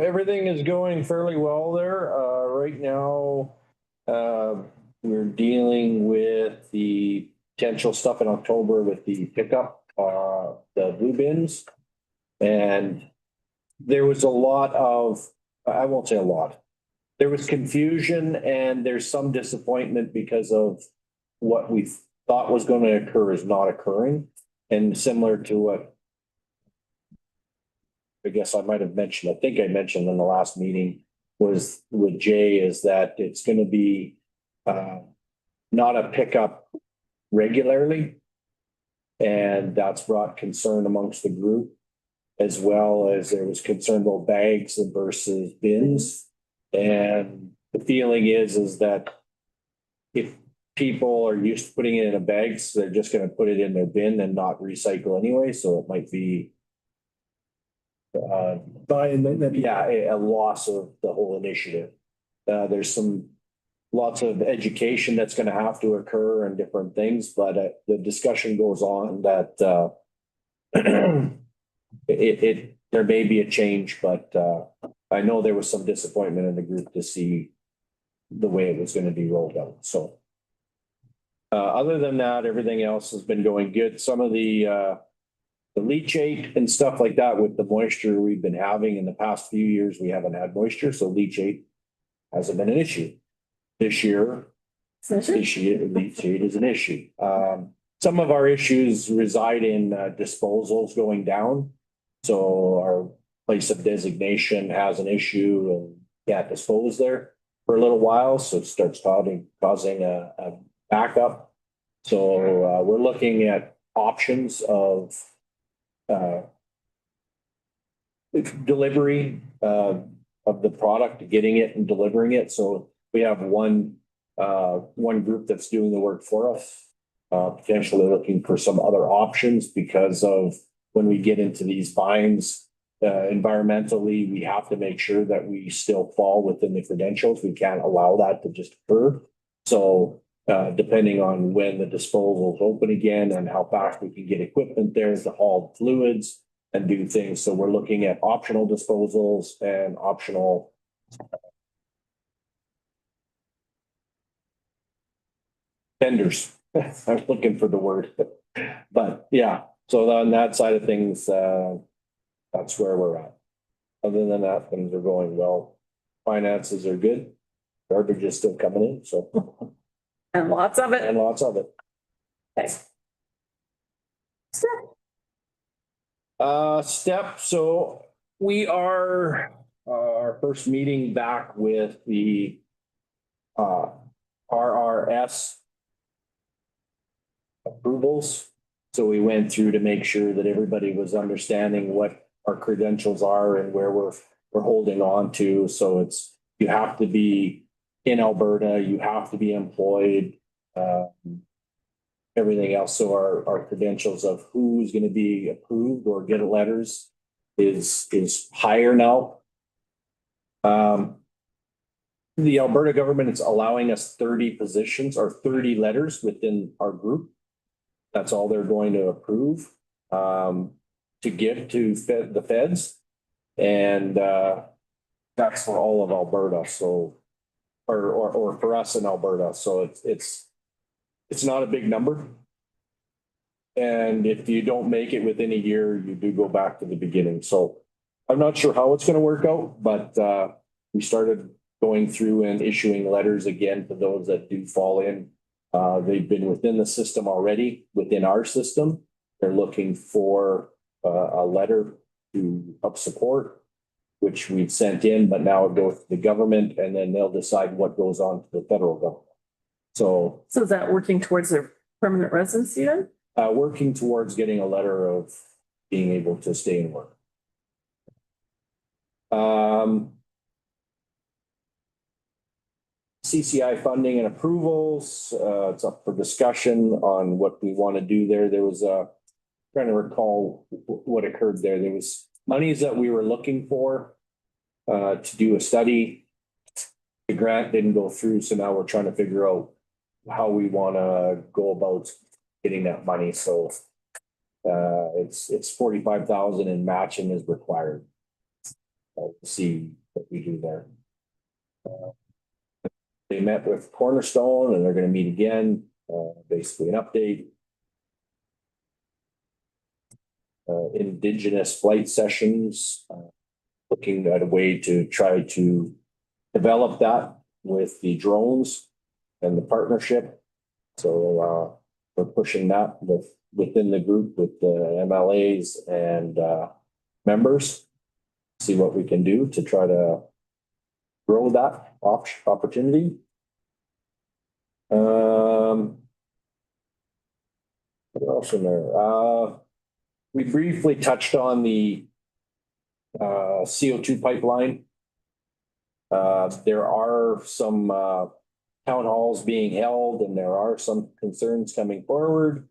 Everything is going fairly well there. Right now, we're dealing with the potential stuff in October with the pickup, the blue bins. And there was a lot of, I won't say a lot. There was confusion and there's some disappointment because of what we thought was going to occur is not occurring. And similar to what I guess I might have mentioned, I think I mentioned in the last meeting was with Jay is that it's going to be not a pickup regularly. And that's brought concern amongst the group, as well as there was concern about bags versus bins. And the feeling is that if people are used to putting it in a bag, so they're just going to put it in their bin and not recycle anyway. So it might be a loss of the whole initiative. There's lots of education that's going to have to occur and different things, but the discussion goes on that there may be a change, but I know there was some disappointment in the group to see the way it was going to be rolled out. So other than that, everything else has been going good. Some of the leachate and stuff like that with the moisture we've been having in the past few years, we haven't had moisture, so leachate hasn't been an issue. This year, leachate is an issue. Some of our issues reside in disposals going down. So our place of designation has an issue and can't dispose there for a little while. So it starts causing a backup. So we're looking at options of delivery of the product, getting it and delivering it. So we have one group that's doing the work for us, potentially looking for some other options because of when we get into these fines, environmentally, we have to make sure that we still fall within the credentials. We can't allow that to just occur. So depending on when the disposals open again and how fast we can get equipment there to haul fluids and do things. So we're looking at optional disposals and optional vendors. I'm looking for the word, but yeah. So on that side of things, that's where we're at. Other than that, things are going well. Finances are good. Garbage is still coming in, so. And lots of it. And lots of it. Okay. Step, so we are our first meeting back with the RRS approvals. So we went through to make sure that everybody was understanding what our credentials are and where we're holding on to. So it's, you have to be in Alberta, you have to be employed, everything else. So our credentials of who's going to be approved or get letters is higher now. the Alberta government is allowing us 30 positions or 30 letters within our group. That's all they're going to approve to give to the feds. And that's for all of Alberta. So, or for us in Alberta. So it's not a big number. And if you don't make it within a year, you do go back to the beginning. So I'm not sure how it's going to work out, but we started going through and issuing letters again to those that do fall in. They've been within the system already, within our system. They're looking for a letter to help support, which we've sent in, but now it goes to the government and then they'll decide what goes on to the federal government. So So is that working towards their permanent residency then? working towards getting a letter of being able to stay and work. CCI funding and approvals, it's up for discussion on what we want to do there. There was trying to recall what occurred there. There was monies that we were looking for to do a study. The grant didn't go through, so now we're trying to figure out how we want to go about getting that money. So it's 45,000 and matching is required. We'll see what we do there. They met with Cornerstone and they're going to meet again, basically an update. Indigenous flight sessions, looking at a way to try to develop that with the drones and the partnership. So we're pushing that within the group with the MLAs and members, see what we can do to try to grow that opportunity. What else in there? We briefly touched on the CO2 pipeline. There are some town halls being held and there are some concerns coming forward.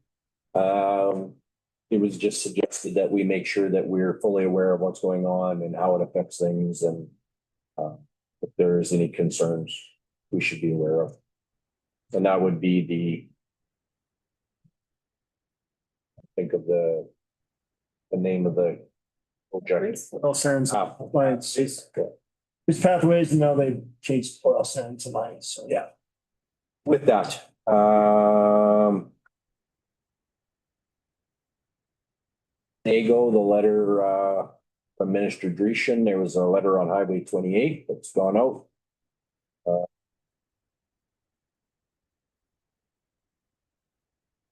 It was just suggested that we make sure that we're fully aware of what's going on and how it affects things, and if there is any concerns we should be aware of. And that would be think of the name of the project. Oil sands lines. It's pathways and now they've changed oil sands to lines. So Yeah. With that, NAGO, the letter from Minister Dreeshen, there was a letter on Highway 28 that's gone out.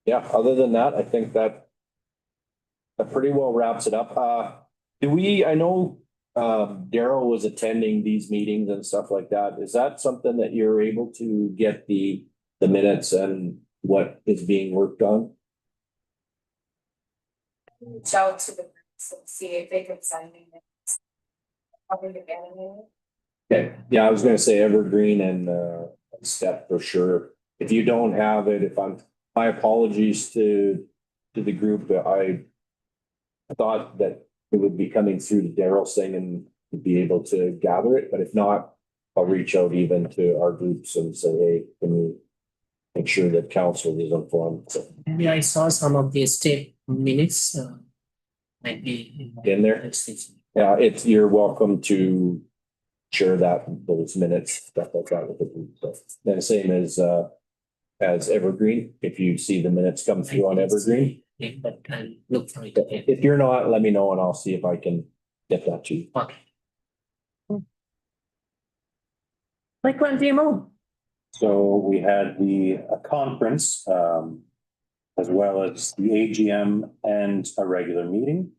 Yeah, other than that, I think that pretty well wraps it up. I know Daryl was attending these meetings and stuff like that. Is that something that you're able to get the minutes and what is being worked on? Reach out to the groups and see if they can send me minutes. Probably the animated. Okay, yeah, I was gonna say Evergreen and Step for sure. If you don't have it, my apologies to the group. I thought that it would be coming through to Daryl's thing and be able to gather it, but if not, I'll reach out even to our groups and say, hey, can we make sure that council is informed? So, Maybe I saw some of the state minutes, might be in there. Yeah, you're welcome to share those minutes, stuff like that with the group. So then same as Evergreen, if you see the minutes come through on Evergreen. Yeah, but I'll look for it. If you're not, let me know and I'll see if I can get that to you. Okay. Lakeland DMO. So we had a conference, as well as the AGM and a regular meeting.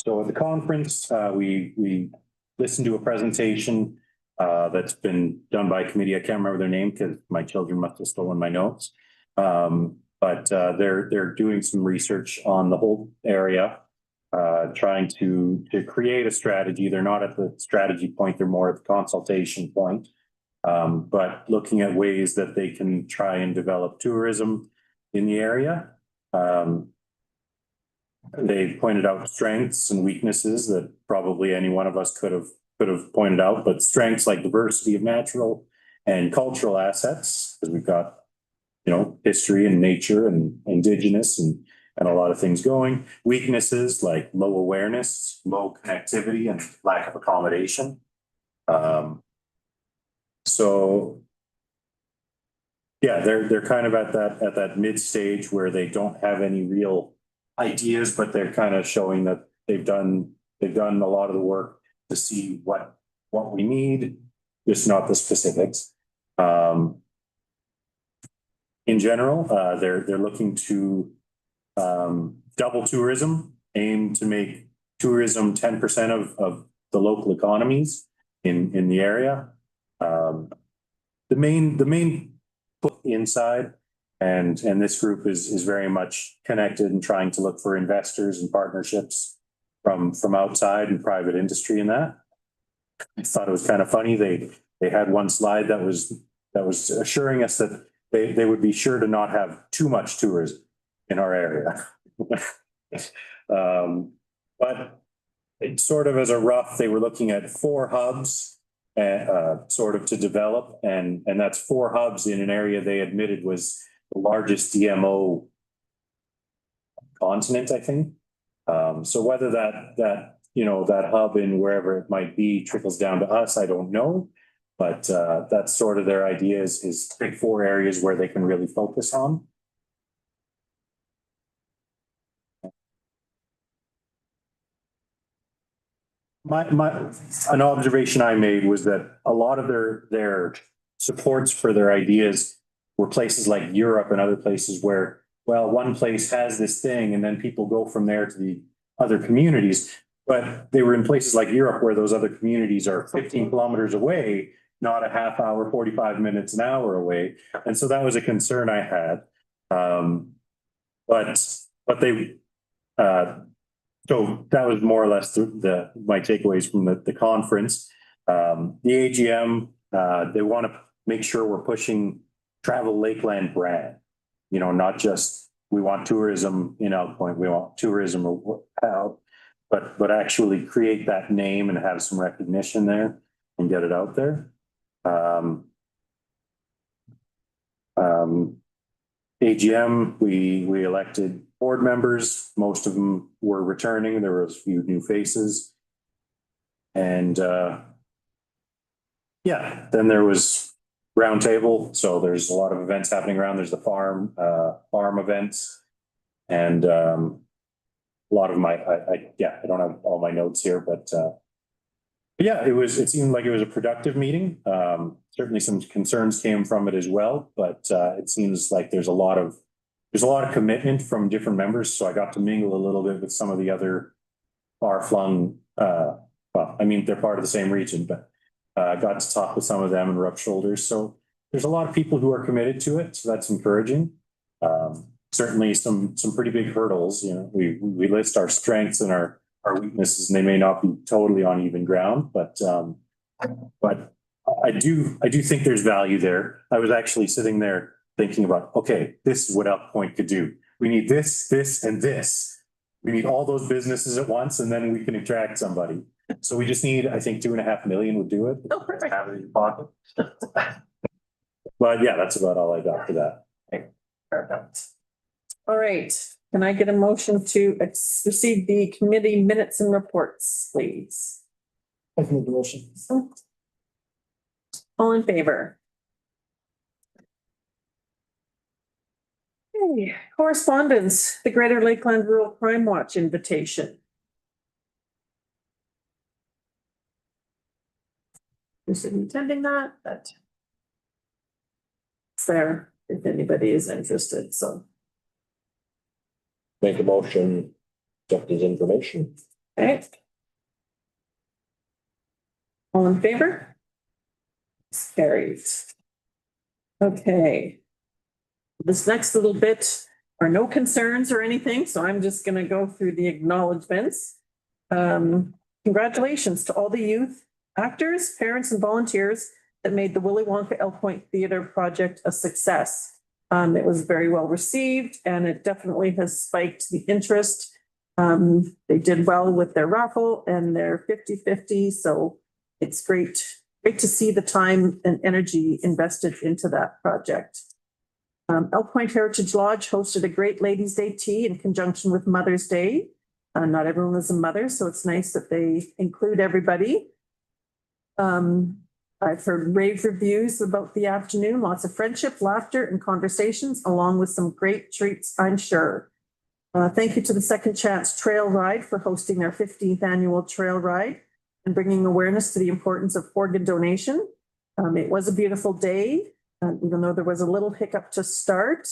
So at the conference, we listened to a presentation that's been done by a committee. I can't remember their name because my children must have stolen my notes. But they're doing some research on the whole area, trying to create a strategy. They're not at the strategy point, they're more at the consultation point. But looking at ways that they can try and develop tourism in the area. They pointed out strengths and weaknesses that probably any one of us could have pointed out, but strengths like diversity of natural and cultural assets, because we've got, history and nature and indigenous and a lot of things going. Weaknesses like low awareness, low connectivity, and lack of accommodation. So yeah, they're kind of at that mid stage where they don't have any real ideas, but they're kind of showing that they've done a lot of the work to see what we need, just not the specifics. In general, they're looking to double tourism, aim to make tourism 10% of the local economies in the area. The main put inside, and this group is very much connected and trying to look for investors and partnerships from outside and private industry in that. I thought it was kind of funny. They had one slide that was assuring us that they would be sure to not have too much tourism in our area. But it sort of as a rough, they were looking at 4 hubs sort of to develop, and that's 4 hubs in an area they admitted was the largest DMO continent, I think. So whether that hub in wherever it might be trickles down to us, I don't know. But that's sort of their idea is pick 4 areas where they can really focus on. An observation I made was that a lot of their supports for their ideas were places like Europe and other places where, well, one place has this thing and then people go from there to the other communities. But they were in places like Europe where those other communities are 15 kilometers away, not a half hour, 45 minutes, an hour away. And so that was a concern I had. But they, so that was more or less my takeaways from the conference. The AGM, they want to make sure we're pushing Travel Lakeland brand, not just we want tourism in Elk Point, we want tourism out, but actually create that name and have some recognition there and get it out there. AGM, we elected board members. Most of them were returning. There was a few new faces. And then there was roundtable. So there's a lot of events happening around. There's the farm events. And a lot of I don't have all my notes here, but it seemed like it was a productive meeting. Certainly some concerns came from it as well, but it seems like there's a lot of commitment from different members. So I got to mingle a little bit with some of the other far-flung, they're part of the same region, but I got to talk with some of them and rub shoulders. So there's a lot of people who are committed to it. So that's encouraging. Certainly some pretty big hurdles. We list our strengths and our weaknesses, and they may not be totally on even ground, but I do think there's value there. I was actually sitting there thinking about, okay, this is what Elk Point could do. We need this, and this. We need all those businesses at once, and then we can attract somebody. So we just need, I think, $2.5 million would do it. Oh, perfect. Have it in your pocket. But yeah, that's about all I got for that. Perfect. All right. Can I get a motion to receive the committee minutes and reports, please? I can make the motion. All in favor? Okay, correspondence, the Greater Lakeland Rural Crime Watch invitation. Who's attending that? That's there if anybody is interested, so. Make a motion, accept his information. Okay. All in favor? Carried. Okay. This next little bit are no concerns or anything, so I'm just gonna go through the acknowledgements. Congratulations to all the youth, actors, parents, and volunteers that made the Willy Wonka Elk Point Theatre project a success. It was very well received, and it definitely has spiked the interest. They did well with their raffle and their 50-50, so it's great great to see the time and energy invested into that project. Elk Point Heritage Lodge hosted a great Ladies' Day tea in conjunction with Mother's Day. Not everyone is a mother, so it's nice that they include everybody. I've heard rave reviews about the afternoon, lots of friendship, laughter, and conversations, along with some great treats, I'm sure. Thank you to the Second Chance Trail Ride for hosting their 15th annual trail ride and bringing awareness to the importance of organ donation. It was a beautiful day, even though there was a little hiccup to start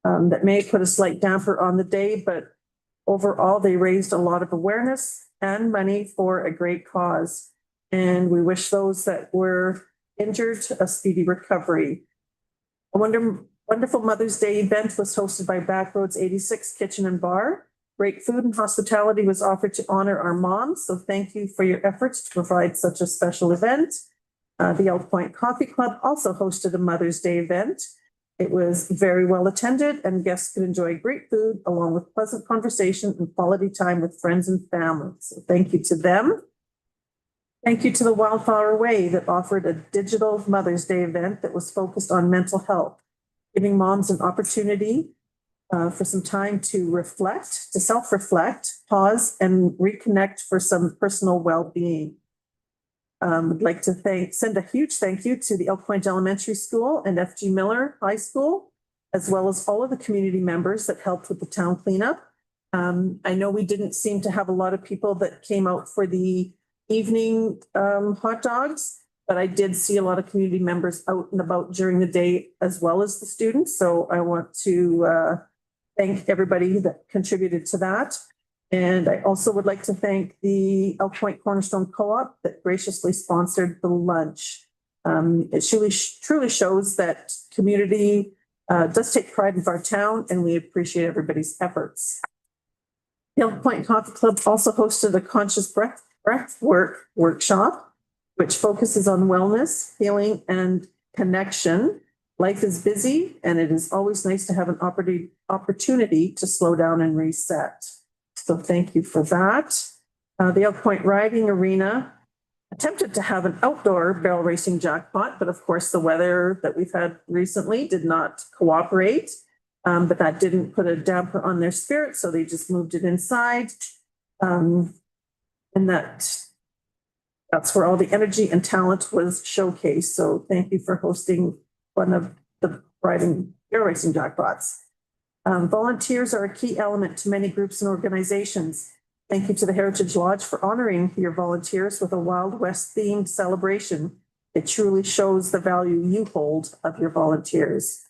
that may put a slight damper on the day, but overall, they raised a lot of awareness and money for a great cause. And we wish those that were injured a speedy recovery. A wonderful Mother's Day event was hosted by Backroads 86 Kitchen and Bar. Great food and hospitality was offered to honor our moms. So thank you for your efforts to provide such a special event. The Elk Point Coffee Club also hosted a Mother's Day event. It was very well attended and guests could enjoy great food along with pleasant conversation and quality time with friends and family. So thank you to them. Thank you to the Wildflower Way that offered a digital Mother's Day event that was focused on mental health, giving moms an opportunity for some time to reflect, to self-reflect, pause, and reconnect for some personal well-being. I'd like to send a huge thank you to the Elk Point Elementary School and FG Miller High School, as well as all of the community members that helped with the town cleanup. I know we didn't seem to have a lot of people that came out for the evening hot dogs, but I did see a lot of community members out and about during the day as well as the students. So I want to thank everybody that contributed to that. And I also would like to thank the Elk Point Cornerstone Co-op that graciously sponsored the lunch. It truly shows that community does take pride in our town, and we appreciate everybody's efforts. The Elk Point Coffee Club also hosted a conscious breath work workshop, which focuses on wellness, healing, and connection. Life is busy, and it is always nice to have an opportunity to slow down and reset. So thank you for that. The Elk Point Riding Arena attempted to have an outdoor barrel racing jackpot, but of course the weather that we've had recently did not cooperate. But that didn't put a damper on their spirit, so they just moved it inside. And that's where all the energy and talent was showcased. So thank you for hosting one of the barrel racing jackpots. Volunteers are a key element to many groups and organizations. Thank you to the Heritage Lodge for honoring your volunteers with a Wild West themed celebration. It truly shows the value you hold of your volunteers.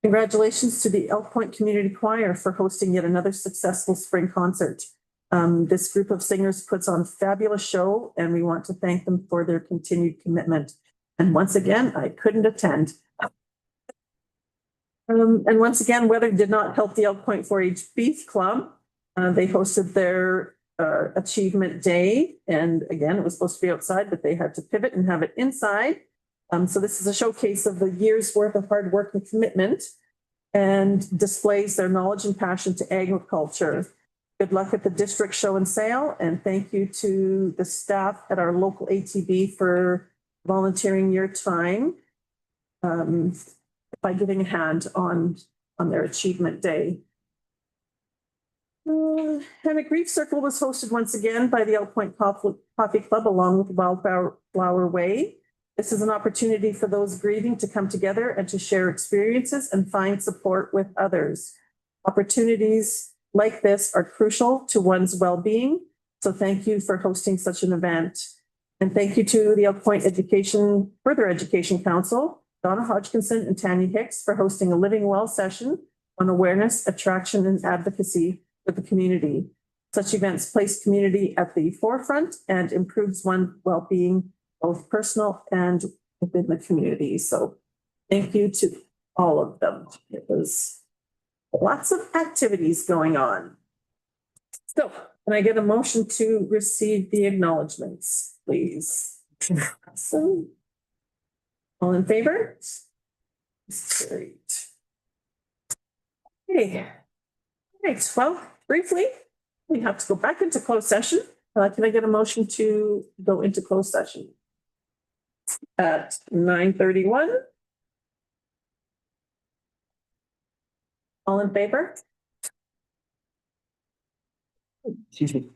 Congratulations to the Elk Point Community Choir for hosting yet another successful spring concert. This group of singers puts on a fabulous show, and we want to thank them for their continued commitment. And once again, I couldn't attend. And once again, weather did not help the Elk Point 4-H Beef Club. They hosted their achievement day. And again, it was supposed to be outside, but they had to pivot and have it inside. So this is a showcase of the year's worth of hard work and commitment and displays their knowledge and passion to agriculture. Good luck at the district show and sale. And thank you to the staff at our local ATB for volunteering your time. By giving a hand on their achievement day. And a grief circle was hosted once again by the Elk Point Coffee Club along with Wildflower Way. This is an opportunity for those grieving to come together and to share experiences and find support with others. Opportunities like this are crucial to one's well-being. So thank you for hosting such an event. And thank you to the Elk Point Further Education Council, Donna Hodgkinson and Tanya Hicks for hosting a Living Well session on awareness, attraction, and advocacy for the community. Such events place community at the forefront and improves one's well-being, both personal and within the community. So thank you to all of them. It was lots of activities going on. So can I get a motion to receive the acknowledgements, please? Awesome. All in favor? Great. Okay. Right. Well, briefly, we have to go back into closed session. Can I get a motion to go into closed session? at 9:31. All in favor? Excuse me.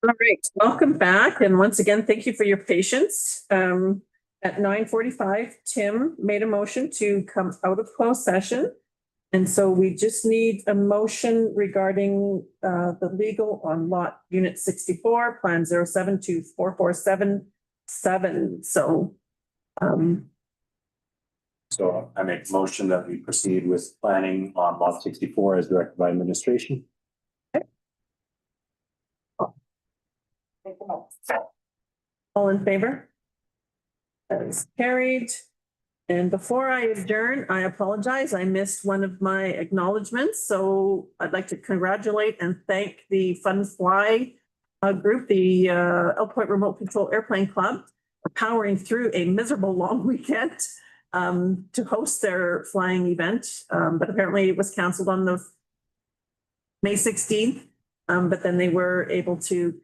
All right, welcome back. And once again, thank you for your patience. At 9:45, Tim made a motion to come out of closed session. And so we just need a motion regarding the legal on lot unit 64, plan 0724477. So So I make a motion that we proceed with planning on lot 64 as directed by administration. Make a note. all in favor? That is carried. And before I adjourn, I apologize. I missed one of my acknowledgements. So I'd like to congratulate and thank the Fun Fly group, the Elk Point Remote Control Airplane Club, for powering through a miserable long weekend to host their flying event. But apparently it was canceled on the May 16th. But then they were able to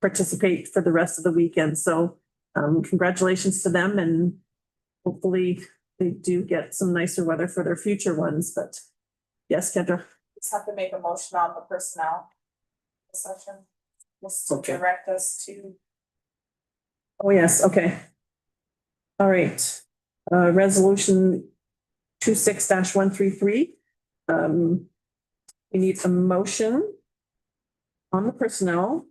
participate for the rest of the weekend. So congratulations to them, and hopefully they do get some nicer weather for their future ones. But yes, Kendra. Just have to make a motion on the personnel session. Just to Okay. direct us to. Oh, yes, okay. All right. Resolution 26-133. We need a motion on the personnel.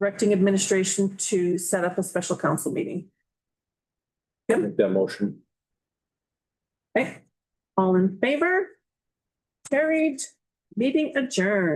Directing administration to set up a special council meeting. Make that motion. Okay, all in favor? Carried, meeting adjourned.